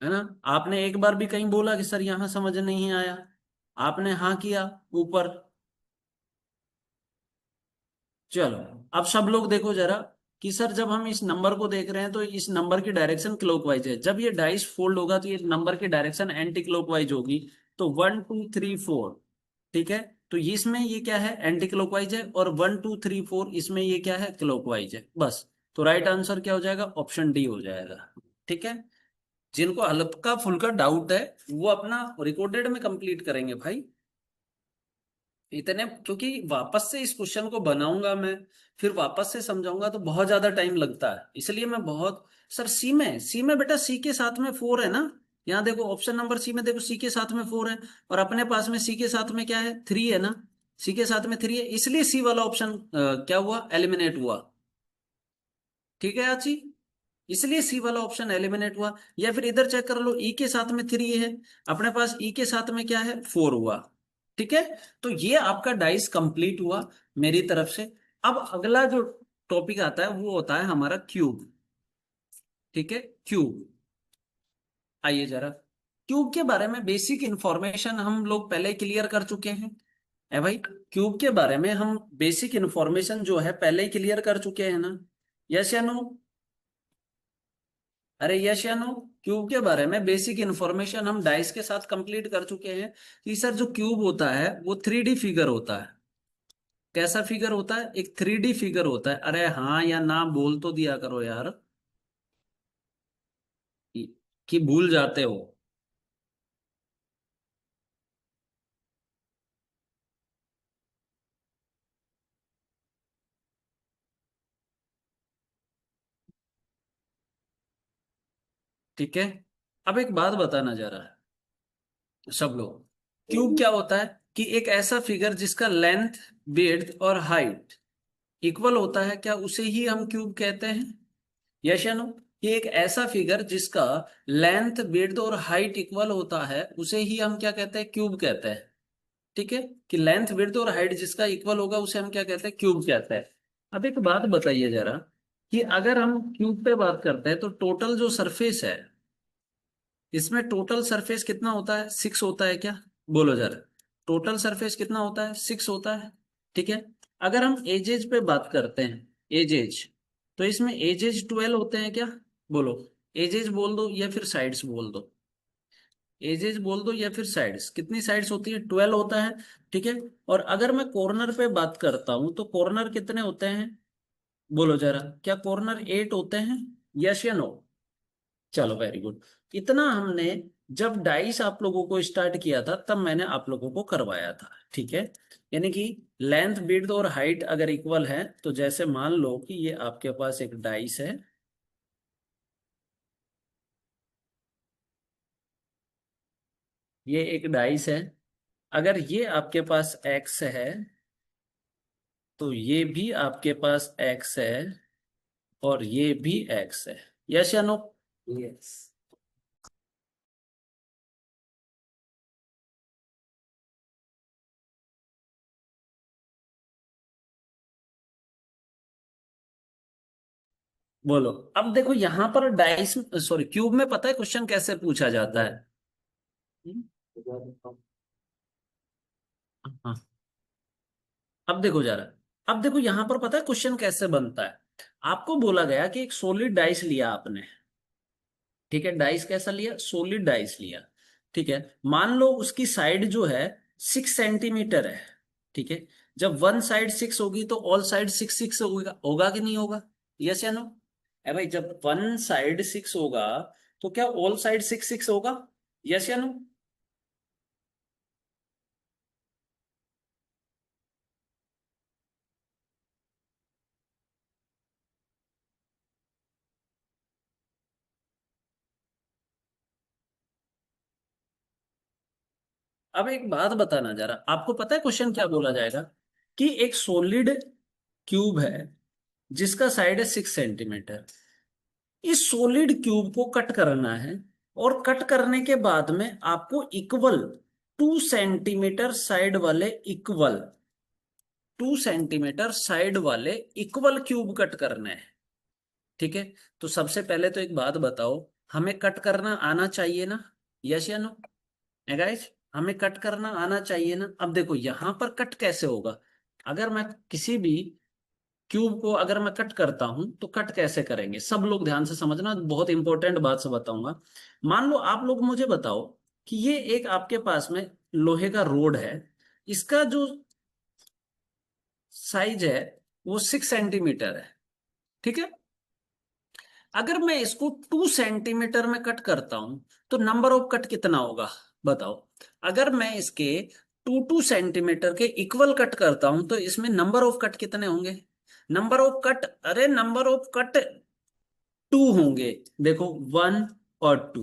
है ना। आपने एक बार भी कहीं बोला कि सर यहाँ समझ नहीं आया? आपने हाँ किया ऊपर। चलो, अब सब लोग देखो जरा, कि सर जब हम इस नंबर को देख रहे हैं तो इस नंबर की डायरेक्शन क्लॉकवाइज है। जब ये डाइस फोल्ड होगा तो ये नंबर की डायरेक्शन एंटी क्लॉकवाइज होगी। तो 1 2 3 4, ठीक है। तो इसमें ये क्या है, एंटी क्लॉकवाइज है। और 1 2 3 4 इसमें ये क्या है, क्लॉकवाइज है, बस। तो राइट आंसर क्या हो जाएगा, ऑप्शन डी हो जाएगा। ठीक है। जिनको हल्का फुल्का डाउट है वो अपना रिकॉर्डेड में कंप्लीट करेंगे भाई। इतने, क्योंकि वापस से इस क्वेश्चन को बनाऊंगा मैं, फिर वापस से समझाऊंगा तो बहुत ज्यादा टाइम लगता है। इसलिए मैं बहुत, सर सी में बेटा सी के साथ में 4 है ना। यहाँ देखो ऑप्शन नंबर सी में देखो, सी के साथ में 4 है। और अपने पास में सी के साथ में क्या है, 3 है ना। सी के साथ में 3 है, इसलिए सी वाला ऑप्शन क्या हुआ, एलिमिनेट हुआ। ठीक है आची, इसलिए सी वाला ऑप्शन एलिमिनेट हुआ। या फिर इधर चेक कर लो, ई के साथ में 3 है, अपने पास ई के साथ में क्या है, 4 हुआ। ठीक है। तो ये आपका डाइस कंप्लीट हुआ मेरी तरफ से। अब अगला जो टॉपिक आता है वो होता है हमारा क्यूब। ठीक है, क्यूब। आइए जरा, क्यूब के बारे में बेसिक इंफॉर्मेशन हम लोग पहले क्लियर कर चुके हैं। है भाई, क्यूब के बारे में हम बेसिक इंफॉर्मेशन जो है पहले ही क्लियर कर चुके हैं ना। यस या नो? अरे यस या नो? क्यूब के बारे में बेसिक इंफॉर्मेशन हम डाइस के साथ कंप्लीट कर चुके हैं कि सर जो क्यूब होता है वो 3D फिगर होता है। कैसा फिगर होता है, एक 3D फिगर होता है। अरे हाँ या ना बोल तो दिया करो यार, कि भूल जाते हो। ठीक है। अब एक बात बताना जरा सब लोग, क्यूब क्या होता है कि एक ऐसा फिगर जिसका लेंथ, विड्थ और हाइट इक्वल होता है, क्या उसे ही हम क्यूब कहते हैं? यस या नो? ये एक ऐसा फिगर जिसका लेंथ, विड्थ और हाइट इक्वल होता है उसे ही हम क्या कहते हैं, क्यूब कहते हैं। ठीक है, कि लेंथ, विड्थ और हाइट जिसका इक्वल होगा उसे हम क्या कहते हैं, क्यूब कहते हैं। अब एक बात बताइए जरा, कि अगर हम क्यूब पे बात करते हैं तो टोटल जो सरफेस है, इसमें टोटल सरफेस कितना होता है, 6 होता है क्या? बोलो जरा, टोटल सरफेस कितना होता है, 6 होता है। ठीक है। अगर हम एजेज पे बात करते हैं, एजेज, तो इसमें एजेज 12 होते हैं क्या? बोलो, एजेज बोल दो या फिर साइड्स बोल दो। एजेज बोल दो या फिर साइड्स, कितनी साइड्स होती है, 12 होता है। ठीक है। और अगर मैं कॉर्नर पे बात करता हूं तो कॉर्नर कितने होते हैं? बोलो जरा, क्या कॉर्नर 8 होते हैं? यस या नो? चलो वेरी गुड। इतना हमने जब डाइस आप लोगों को स्टार्ट किया था तब मैंने आप लोगों को करवाया था। ठीक है। यानी कि लेंथ, विड्थ और हाइट अगर इक्वल है, तो जैसे मान लो कि ये आपके पास एक डाइस है, ये एक डाइस है। अगर ये आपके पास एक्स है तो ये भी आपके पास एक्स है, और ये भी एक्स है। यस या नो? यस। बोलो। अब देखो यहाँ पर डाइस, सॉरी क्यूब में पता है क्वेश्चन कैसे पूछा जाता है? हम्म? हाँ। अब देखो जरा, अब देखो यहाँ पर पता है क्वेश्चन कैसे बनता है। आपको बोला गया कि एक सॉलिड डाइस लिया आपने, ठीक है, डाइस कैसा लिया? सॉलिड डाइस लिया, ठीक है। मान लो उसकी साइड जो है 6 सेंटीमीटर है, ठीक है। जब वन साइड 6 होगी तो ऑल साइड 6 6 होगा, होगा कि नहीं होगा? यस या नो? है भाई, जब वन साइड 6 होगा तो क्या ऑल साइड 6 6 होगा? यस या नो? अब एक बात बताना जरा, आपको पता है क्वेश्चन क्या बोला जाएगा? कि एक सॉलिड क्यूब है जिसका साइड है 6 सेंटीमीटर, इस सॉलिड क्यूब को कट करना है, और कट करने के बाद में आपको इक्वल 2 सेंटीमीटर साइड वाले, इक्वल 2 सेंटीमीटर साइड वाले इक्वल क्यूब कट करने हैं, ठीक है। तो सबसे पहले तो एक बात बताओ, हमें कट करना आना चाहिए ना? यस या नो? गाइस, हमें कट करना आना चाहिए ना? अब देखो यहां पर कट कैसे होगा। अगर मैं किसी भी क्यूब को अगर मैं कट करता हूं तो कट कैसे करेंगे, सब लोग ध्यान से समझना, बहुत इंपॉर्टेंट बात से बताऊंगा। मान लो आप लोग मुझे बताओ कि ये एक आपके पास में लोहे का रोड है, इसका जो साइज है वो 6 सेंटीमीटर है, ठीक है। अगर मैं इसको 2 सेंटीमीटर में कट करता हूं तो नंबर ऑफ कट कितना होगा, बताओ। अगर मैं इसके 2 2 सेंटीमीटर के इक्वल कट करता हूं तो इसमें नंबर ऑफ कट कितने होंगे? नंबर ऑफ कट, अरे नंबर ऑफ कट 2 होंगे। देखो 1 और 2,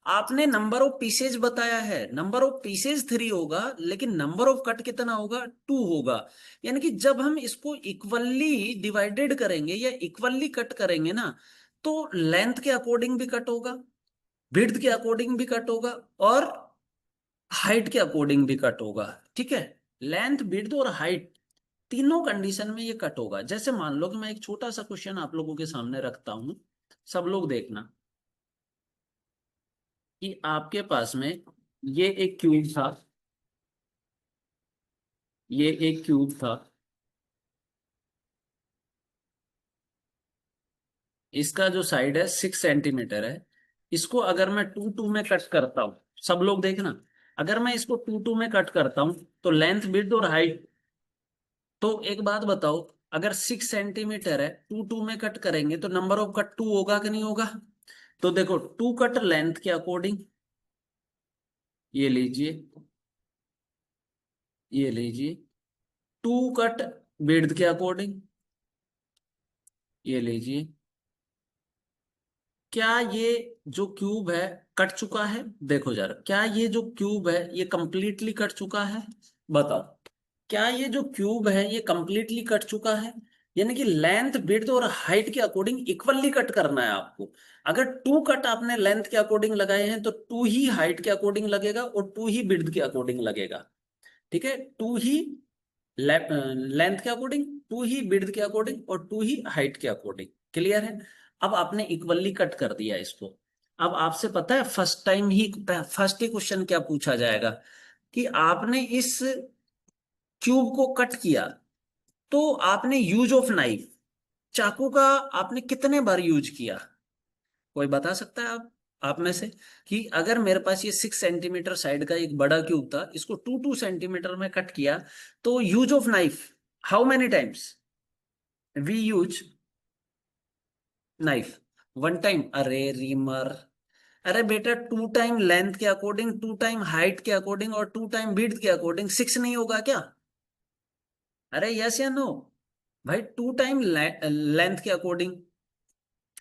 आपने नंबर ऑफ पीसेज बताया है, नंबर ऑफ पीसेज 3 होगा, लेकिन नंबर ऑफ कट कितना होगा? 2 होगा। यानी कि जब हम इसको इक्वली डिवाइडेड करेंगे या इक्वली कट करेंगे ना, तो लेंथ के अकॉर्डिंग भी कट होगा, विड्थ के अकॉर्डिंग भी कट होगा, और हाइट के अकॉर्डिंग भी कट होगा, ठीक है। लेंथ, विड्थ और हाइट, तीनों कंडीशन में ये कट होगा। जैसे मान लो कि मैं एक छोटा सा क्वेश्चन आप लोगों के सामने रखता हूं, सब लोग देखना। कि आपके पास में ये एक क्यूब था, ये एक क्यूब था, इसका जो साइड है 6 सेंटीमीटर है, इसको अगर मैं 2 2 में कट करता हूं, सब लोग देखना, अगर मैं इसको 2 2 में कट करता हूं तो लेंथ, विड्थ और हाइट, तो एक बात बताओ, अगर 6 सेंटीमीटर है, 2 2 में कट करेंगे तो नंबर ऑफ कट 2 होगा कि नहीं होगा? तो देखो 2 कट लेंथ के अकॉर्डिंग, ये लीजिए, ये लीजिए, 2 कट विड्थ के अकॉर्डिंग, ये लीजिए। क्या ये जो क्यूब है कट चुका है? देखो जरा, क्या ये जो क्यूब है ये कंप्लीटली कट चुका है? बताओ, क्या ये जो क्यूब है ये कंप्लीटली कट चुका है? यानी कि लेंथ, विड्थ और हाइट के अकॉर्डिंग इक्वली कट करना है आपको। अगर 2 कट आपने लेंथ के अकॉर्डिंग लगाए हैं तो 2 ही हाइट के अकॉर्डिंग लगेगा और 2 ही विड्थ के अकॉर्डिंग लगेगा, ठीक है। 2 ही लेंथ के अकॉर्डिंग, 2 ही विड्थ के अकॉर्डिंग और 2 ही हाइट के अकॉर्डिंग। क्लियर है? अब आपने इक्वली कट कर दिया इसको। अब आपसे पता है फर्स्ट ही क्वेश्चन क्या पूछा जाएगा? कि आपने इस क्यूब को कट किया तो आपने यूज ऑफ नाइफ, चाकू का आपने कितने बार यूज किया? कोई बता सकता है आप में से? कि अगर मेरे पास ये 6 सेंटीमीटर साइड का एक बड़ा क्यूब था, इसको 2 2 सेंटीमीटर में कट किया, तो use of knife, how many times we use knife? 1 time? अरे रीमर, अरे बेटा 2 टाइम लेंथ के अकॉर्डिंग, 2 टाइम हाइट के अकॉर्डिंग और 2 टाइम विड्थ के अकॉर्डिंग, 6 नहीं होगा क्या? अरे यस या नो? भाई 2 टाइम लेंथ के अकॉर्डिंग,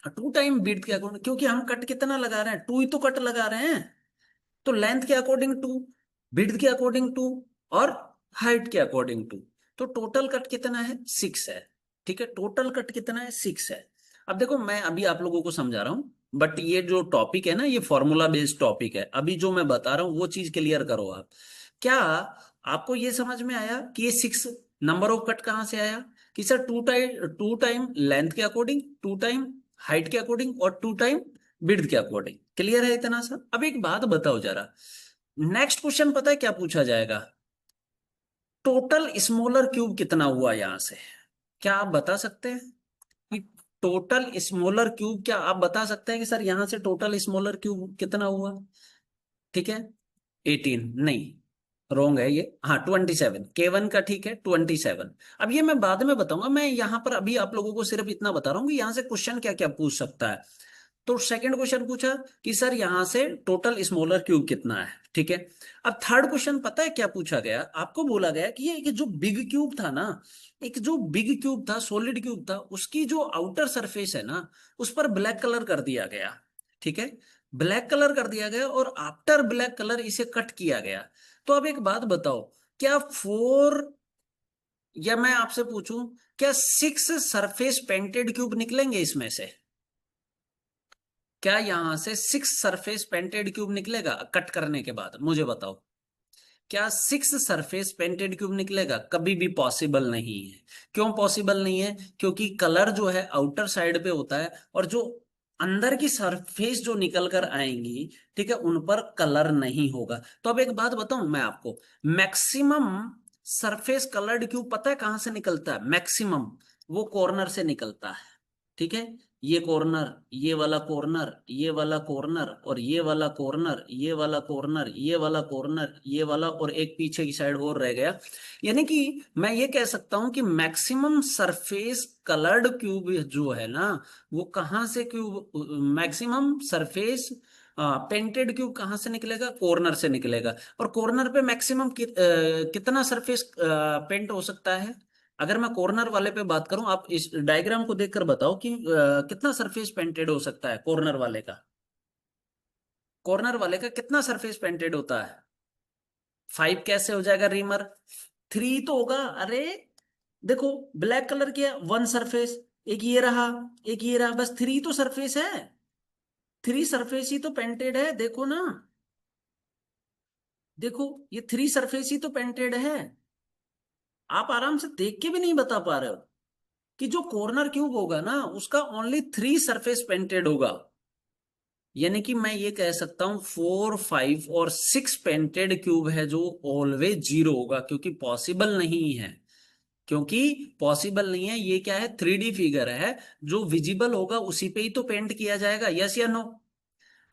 2 टाइम विड्थ के अकॉर्डिंग, क्योंकि हम कट कितना लगा रहे हैं? 2 ही तो कट लगा रहे हैं। तो लेंथ के अकॉर्डिंग 2, विड्थ के अकॉर्डिंग 2, और हाइट के अकॉर्डिंग 2, तो टोटल कट कितना है? 6 है, ठीक है। टोटल कट कितना है? 6 है। अब देखो मैं अभी आप लोगों को समझा रहा हूं, बट ये जो टॉपिक है ना, ये फॉर्मूला बेस्ड टॉपिक है। अभी जो मैं बता रहा हूँ वो चीज क्लियर करो आप। क्या आपको ये समझ में आया कि ये 6 नंबर ऑफ कट कहाँ से आया? कि सर टू टाइम लेंथ के अकॉर्डिंग, टू टाइम हाइट के अकॉर्डिंग, और टू टाइम विड्थ के अकॉर्डिंग। क्लियर है इतना सर? अब एक बात बताओ जरा, नेक्स्ट क्वेश्चन पता है क्या पूछा जाएगा? टोटल स्मॉलर क्यूब कितना हुआ यहां से? क्या आप बता सकते हैं कि टोटल स्मॉलर क्यूब, क्या आप बता सकते हैं कि सर यहां से टोटल स्मॉलर क्यूब कितना हुआ? ठीक है, 18 नहीं, रॉन्ग है ये। हाँ 27, K1 का ठीक है 27। अब ये मैं बाद में बताऊंगा, मैं यहाँ पर अभी आप लोगों को सिर्फ इतना बता रहा हूँ कि यहाँ से क्वेश्चन क्या क्या पूछ सकता है। तो सेकंड क्वेश्चन पूछा कि सर यहां से टोटल स्मॉलर क्यूब कितना है, ठीक है। अब थर्ड क्वेश्चन पता है क्या पूछा गया? आपको बोला गया कि ये जो बिग क्यूब था ना, एक जो बिग क्यूब था, सॉलिड क्यूब था, उसकी जो आउटर सरफेस है ना, उस पर ब्लैक कलर कर दिया गया। ठीक है, ब्लैक कलर कर दिया गया और आफ्टर ब्लैक कलर इसे कट किया गया। तो अब एक बात बताओ, क्या 4, या मैं आपसे पूछूं, क्या 6 सरफेस पेंटेड क्यूब निकलेंगे इसमें से? क्या यहां से 6 सरफेस पेंटेड क्यूब निकलेगा कट करने के बाद? मुझे बताओ, क्या 6 सरफेस पेंटेड क्यूब निकलेगा? कभी भी पॉसिबल नहीं है। क्यों पॉसिबल नहीं है? क्योंकि कलर जो है आउटर साइड पे होता है, और जो अंदर की सरफेस जो निकल कर आएंगी, ठीक है, उन पर कलर नहीं होगा। तो अब एक बात बताऊं मैं आपको, मैक्सिमम सरफेस कलर्ड क्यूब पता है कहां से निकलता है? मैक्सिमम वो कॉर्नर से निकलता है। ठीक है, ये कॉर्नर, ये वाला कॉर्नर, ये वाला कॉर्नर, और ये वाला कॉर्नर, ये वाला कॉर्नर, ये वाला कॉर्नर, ये वाला, और एक पीछे की साइड और रह गया। यानी कि मैं ये कह सकता हूं कि मैक्सिमम सरफेस कलर्ड क्यूब जो है ना, वो कहाँ से cube, maximum surface painted cube कहाँ से निकलेगा? कॉर्नर से निकलेगा। और कॉर्नर पे मैक्सिमम कितना सरफेस पेंट हो सकता है? अगर मैं कॉर्नर वाले पे बात करूं, आप इस डायग्राम को देखकर बताओ कि कितना सरफेस पेंटेड हो सकता है कॉर्नर वाले का? कॉर्नर वाले का कितना सरफेस पेंटेड होता है? 5 कैसे हो जाएगा रीमर? 3 तो होगा। अरे देखो, ब्लैक कलर किया, 1 सरफेस, एक ये रहा, एक ये रहा, बस 3 तो सरफेस है। 3 सरफेस ही तो पेंटेड है, देखो ना, देखो ये 3 सरफेस ही तो पेंटेड है। आप आराम से देख के भी नहीं बता पा रहे हो कि जो कॉर्नर क्यूब होगा ना, उसका ओनली 3 सरफेस पेंटेड होगा। यानी कि मैं ये कह सकता हूं 4, 5 और 6 पेंटेड क्यूब है जो ऑलवेज जीरो होगा, क्योंकि पॉसिबल नहीं है। क्योंकि पॉसिबल नहीं है, ये क्या है, 3D फिगर है। जो विजिबल होगा उसी पे ही तो पेंट किया जाएगा, यस या नो?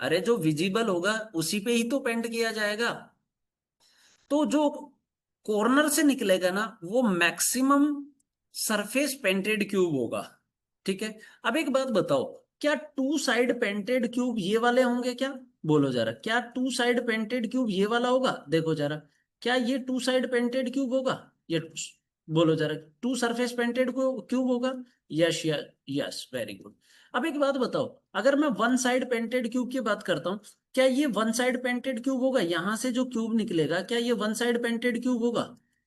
अरे जो विजिबल होगा उसी पे ही तो पेंट किया जाएगा। तो जो कॉर्नर से निकलेगा ना, वो मैक्सिमम सरफेस पेंटेड क्यूब होगा। ठीक है, अब एक बात बताओ, क्या टू साइड पेंटेड क्यूब ये वाले होंगे क्या? बोलो जरा, क्या टू साइड पेंटेड क्यूब ये वाला होगा? देखो जरा, क्या ये टू साइड पेंटेड क्यूब होगा? ये बोलो जरा, टू सरफेस पेंटेड क्यूब होगा? Yes, yes, yes, very good. अब एक बात बताओ, अगर मैं वन साइड पेंटेड क्यूब की बात करता हूं, क्या ये वन साइड पेंटेड क्यूब होगा? यहां से जो क्यूब निकलेगा, क्या ये वन साइड पेंटेड क्यूब होगा?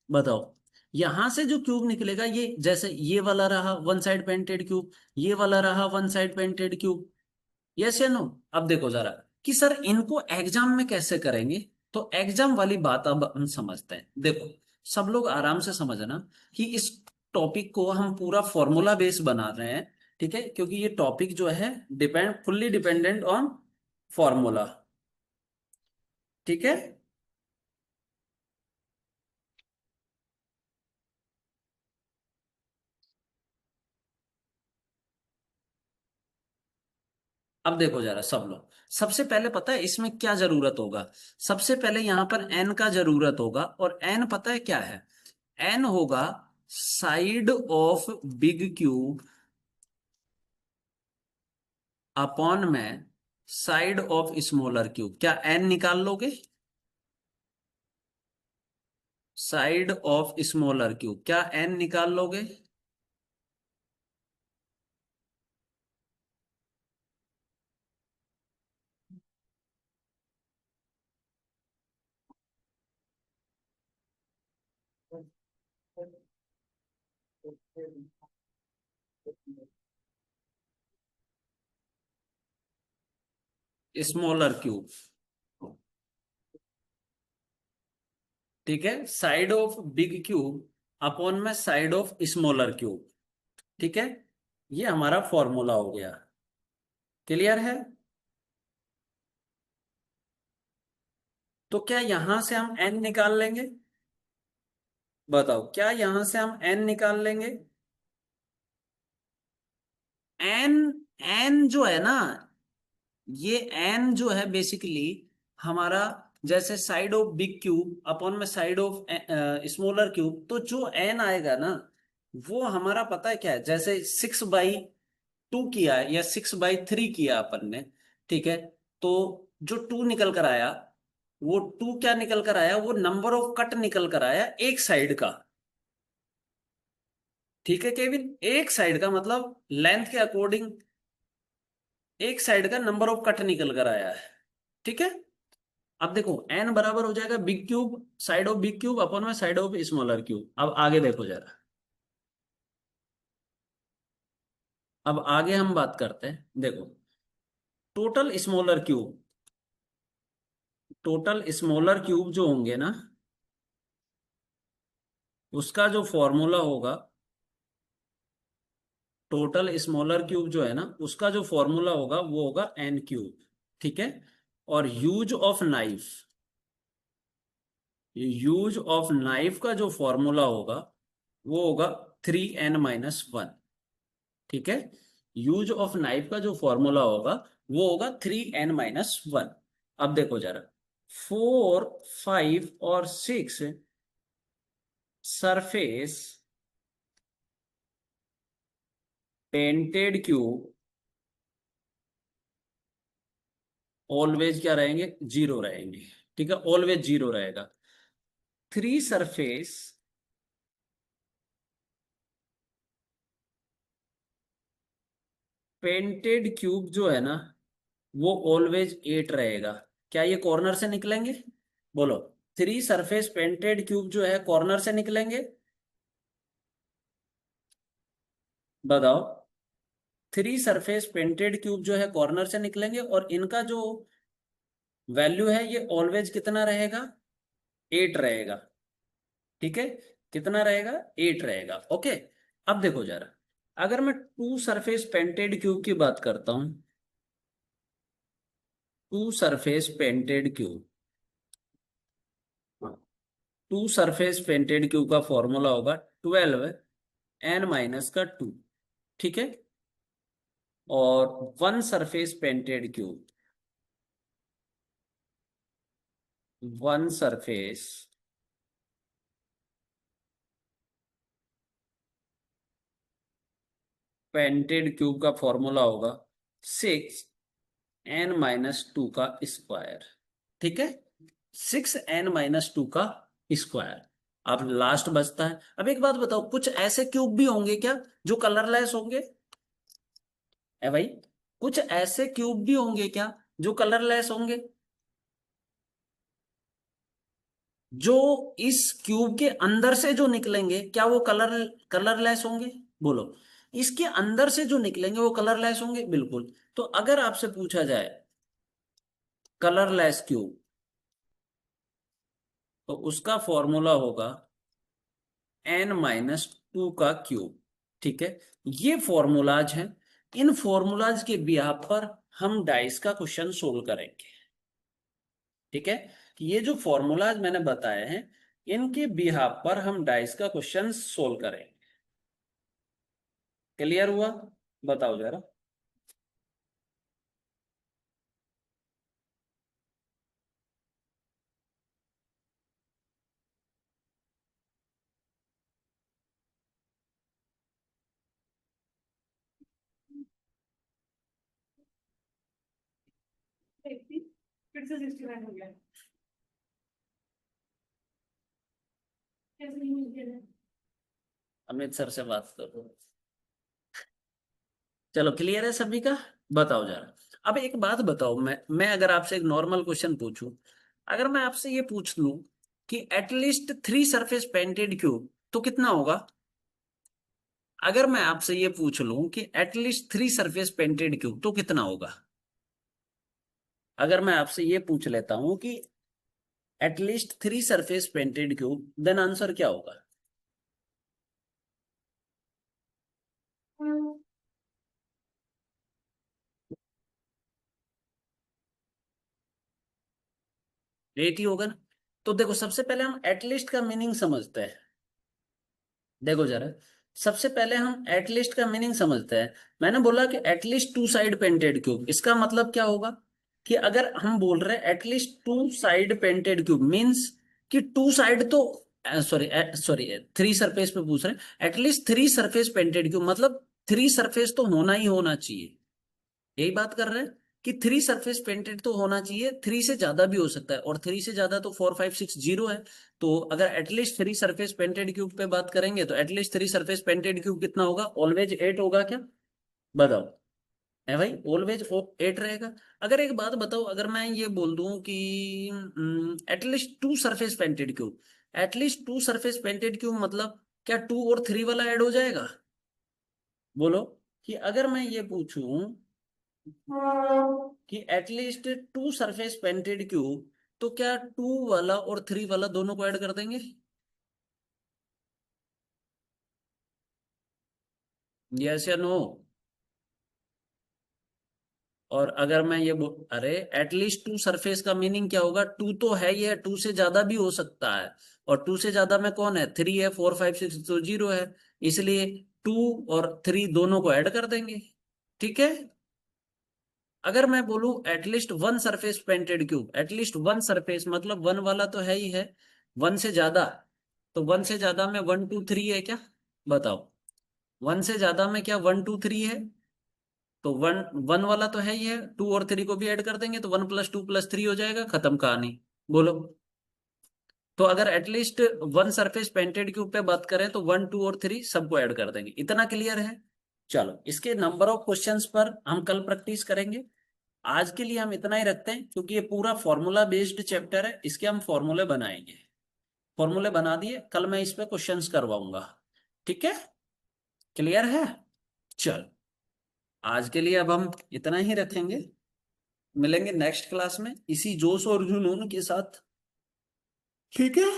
बताओ, यहां से जो क्यूब निकलेगा, ये जैसे ये वाला रहा वन साइड पेंटेड क्यूब, ये वाला रहा one side painted cube, yes या नो? अब देखो जरा कि सर इनको एग्जाम में कैसे करेंगे। तो एग्जाम वाली बात अब हम समझते हैं। देखो, सब लोग आराम से समझना कि इस टॉपिक को हम पूरा फॉर्मूला बेस बना रहे हैं। ठीक है, क्योंकि ये टॉपिक जो है फुल्ली डिपेंडेंट ऑन फॉर्मूला। ठीक है, अब देखो जरा सब लोग, सबसे पहले पता है इसमें क्या जरूरत होगा? सबसे पहले यहां पर एन का जरूरत होगा, और एन पता है क्या है? एन होगा side of big cube upon में साइड ऑफ स्मॉलर क्यूब। क्या एन निकाल लोगे? साइड ऑफ स्मॉलर क्यूब, क्या एन निकाल लोगे? स्मॉलर क्यूब, ठीक है, side of big cube upon में साइड ऑफ स्मॉलर क्यूब, ठीक है, ये हमारा फॉर्मूला हो गया। क्लियर है? तो क्या यहां से हम n निकाल लेंगे? बताओ, क्या यहां से हम n निकाल लेंगे? n, n जो है ना, ये n जो है बेसिकली हमारा, जैसे side of big cube upon में साइड ऑफ स्मॉलर क्यूब, तो जो n आएगा ना, वो हमारा पता है क्या है, जैसे 6/2 किया है या 6/3 किया अपन ने, ठीक है, तो जो 2 निकल कर आया, वो 2 क्या निकल कर आया, वो नंबर ऑफ कट निकल कर आया एक साइड का। ठीक है केविन, एक साइड का मतलब लेंथ के अकॉर्डिंग एक साइड का नंबर ऑफ कट निकल कर आया है, ठीक है। अब देखो n बराबर हो जाएगा big cube side of big cube upon में साइड ऑफ स्मॉलर क्यूब। अब आगे देखो जरा, अब आगे हम बात करते हैं, देखो, total smaller cube, total smaller cube जो होंगे ना, उसका जो फॉर्मूला होगा, टोटल स्मॉलर क्यूब जो है ना, उसका जो फॉर्मूला होगा वो होगा n क्यूब, ठीक है। और यूज ऑफ नाइफ का जो फॉर्मूला होगा वो होगा 3n-1, ठीक है। यूज ऑफ नाइफ का जो फॉर्मूला होगा वो होगा 3n-1। अब देखो जरा, 4, 5 और 6 सरफेस पेंटेड क्यूब ऑलवेज क्या रहेंगे, जीरो रहेंगे, ठीक है, ऑलवेज जीरो रहेगा। 3 सरफेस पेंटेड क्यूब जो है ना, वो ऑलवेज 8 रहेगा। क्या ये कॉर्नर से निकलेंगे? बोलो, 3 सरफेस पेंटेड क्यूब जो है कॉर्नर से निकलेंगे? बताओ, 3 सरफेस पेंटेड क्यूब जो है कॉर्नर से निकलेंगे, और इनका जो वैल्यू है ये ऑलवेज कितना रहेगा, 8 रहेगा, ठीक है। कितना रहेगा, 8 रहेगा, ओके। अब देखो जरा, अगर मैं 2 सरफेस पेंटेड क्यूब की बात करता हूं, 2 surface painted cube, 2 surface painted cube का फॉर्मूला होगा 12n-2, ठीक है। और 1 surface painted cube, 1 surface painted cube का फॉर्मूला होगा 6n-2 का स्क्वायर, ठीक है, 6n-2 का स्क्वायर। अब लास्ट बचता है, अब एक बात बताओ, कुछ ऐसे क्यूब भी होंगे क्या जो कलरलेस होंगे? है भाई, कुछ ऐसे क्यूब भी होंगे क्या जो कलरलेस होंगे, जो इस क्यूब के अंदर से जो निकलेंगे, क्या वो कलरलेस होंगे? बोलो, इसके अंदर से जो निकलेंगे वो कलरलेस होंगे, बिल्कुल। तो अगर आपसे पूछा जाए कलरलेस क्यूब, तो उसका फॉर्मूला होगा n-2 का क्यूब, ठीक है। ये फॉर्मूलाज हैं, इन फॉर्मूलाज के बिहाफ पर हम डाइस का क्वेश्चन सोल्व करेंगे, ठीक है। ये जो फॉर्मूलाज मैंने बताए हैं, इनके बिहाफ पर हम डाइस का क्वेश्चन सोल्व करेंगे। क्लियर हुआ? बताओ जरा। फिर से 69 हो गया। कैसे नहीं मिल गया? अमित सर से बात करो। चलो, क्लियर है सभी का? बताओ जरा। अब एक बात बताओ, मैं अगर आपसे एक नॉर्मल क्वेश्चन पूछूं, अगर मैं आपसे ये पूछ लूं कि एटलीस्ट 3 सरफेस पेंटेड क्यूब, तो कितना होगा? अगर मैं आपसे ये पूछ लूं कि एटलीस्ट 3 सरफेस पेंटेड क्यूब, तो कितना होगा? अगर मैं आपसे ये पूछ लेता हूं कि at least 3 surface painted cube, then answer क्या होगा? Hmm. 8 ही होगा ना। तो देखो सबसे पहले हम एटलीस्ट का मीनिंग समझते हैं। देखो जरा, सबसे पहले हम एटलीस्ट का मीनिंग समझते हैं। मैंने बोला कि एटलीस्ट 2 साइड पेंटेड क्यूब, इसका मतलब क्या होगा कि अगर हम बोल रहे हैं at least 2 side painted cube, means कि 2 साइड तो, सॉरी सॉरी 3 सरफेस पे पूछ रहे हैं, एटलीस्ट 3 सरफेस पेंटेड क्यूब मतलब 3 सरफेस तो होना ही होना चाहिए। यही बात कर रहे हैं कि 3 सरफेस पेंटेड तो होना चाहिए, 3 से ज्यादा भी हो सकता है, और 3 से ज्यादा तो 4 5 6 जीरो है। तो अगर एटलीस्ट 3 सरफेस पेंटेड क्यूब पे बात करेंगे तो एटलीस्ट 3 सरफेस पेंटेड क्यूब कितना होगा? ऑलवेज 8 होगा क्या? बताओ। है भाई, ऑलवेज 8 रहेगा। अगर एक बात बताओ, अगर मैं ये बोल दूं कि at least 2 surface painted cube, at least 2 surface painted cube मतलब क्या 2 और 3 वाला ऐड हो जाएगा? बोलो। कि अगर मैं ये पूछूं कि एटलीस्ट 2 सरफेस पेंटेड क्यूब, तो क्या 2 वाला और 3 वाला दोनों को ऐड कर देंगे? यस या नो? और अगर मैं ये अरे एटलीस्ट 2 सरफेस का मीनिंग क्या होगा? 2 तो है ही है, 2 से ज्यादा भी हो सकता है, और 2 से ज्यादा में कौन है? 3 है, 4 5 6 तो जीरो है। इसलिए 2 और 3 दोनों को ऐड कर देंगे। ठीक है। अगर मैं बोलूं at least 1 surface painted cube, at least 1 surface मतलब 1 वाला तो है ही है, 1 से ज्यादा, तो 1 से ज्यादा में 1 2 3 है क्या? बताओ। 1 से ज्यादा में क्या 1 2 3 है? तो 1 1 वाला तो है ही है, 2 और 3 को भी ऐड कर देंगे तो 1 + 2 + 3 हो जाएगा, खत्म कहानी। बोलो। तो अगर एटलीस्ट 1 सरफेस पेंटेड क्यूब पे बात करें तो 1 2 और 3 सबको ऐड कर देंगे। इतना क्लियर है? चलो, इसके नंबर ऑफ क्वेश्चंस पर हम कल प्रैक्टिस करेंगे। आज के लिए हम इतना ही रखते हैं, क्योंकि ये पूरा फॉर्मूला बेस्ड चैप्टर है, इसके हम फॉर्मूले बनाएंगे। फॉर्मूले बना दिए, कल मैं इस पे क्वेश्चंस करवाऊंगा। ठीक है? क्लियर है? चल, आज के लिए अब हम इतना ही रखेंगे। मिलेंगे नेक्स्ट क्लास में इसी जोश और जुनून के साथ। ठीक है?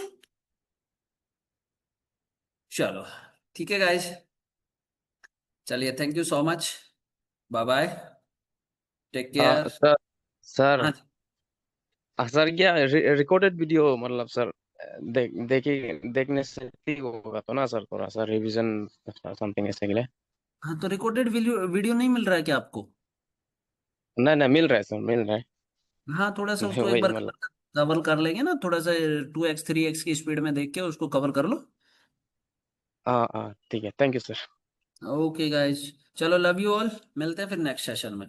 चलो, ठीक है गाइस। चलिए, thank you so much. Bye bye. Take care. Sir sir हाँ। सर क्या रिकॉर्डेड वीडियो मतलब सर देखने से ठीक होगा तो ना सर, थोड़ा सा रिवीजन समथिंग ऐसे के लिए। हाँ, तो रिकॉर्डेड वीडियो वीडियो नहीं मिल रहा है क्या आपको? नहीं नहीं, मिल रहा है सर, मिल रहा है। हाँ, थोड़ा सा उसको एक वही बार मतलब। कवर कर लेंगे ना, थोड़ा सा 2x 3x की स्पीड में देख के उसको कवर कर लो। हाँ हाँ ठीक है, thank you sir. Okay guys, चलो, लव यू ऑल, मिलते हैं फिर नेक्स्ट सेशन में।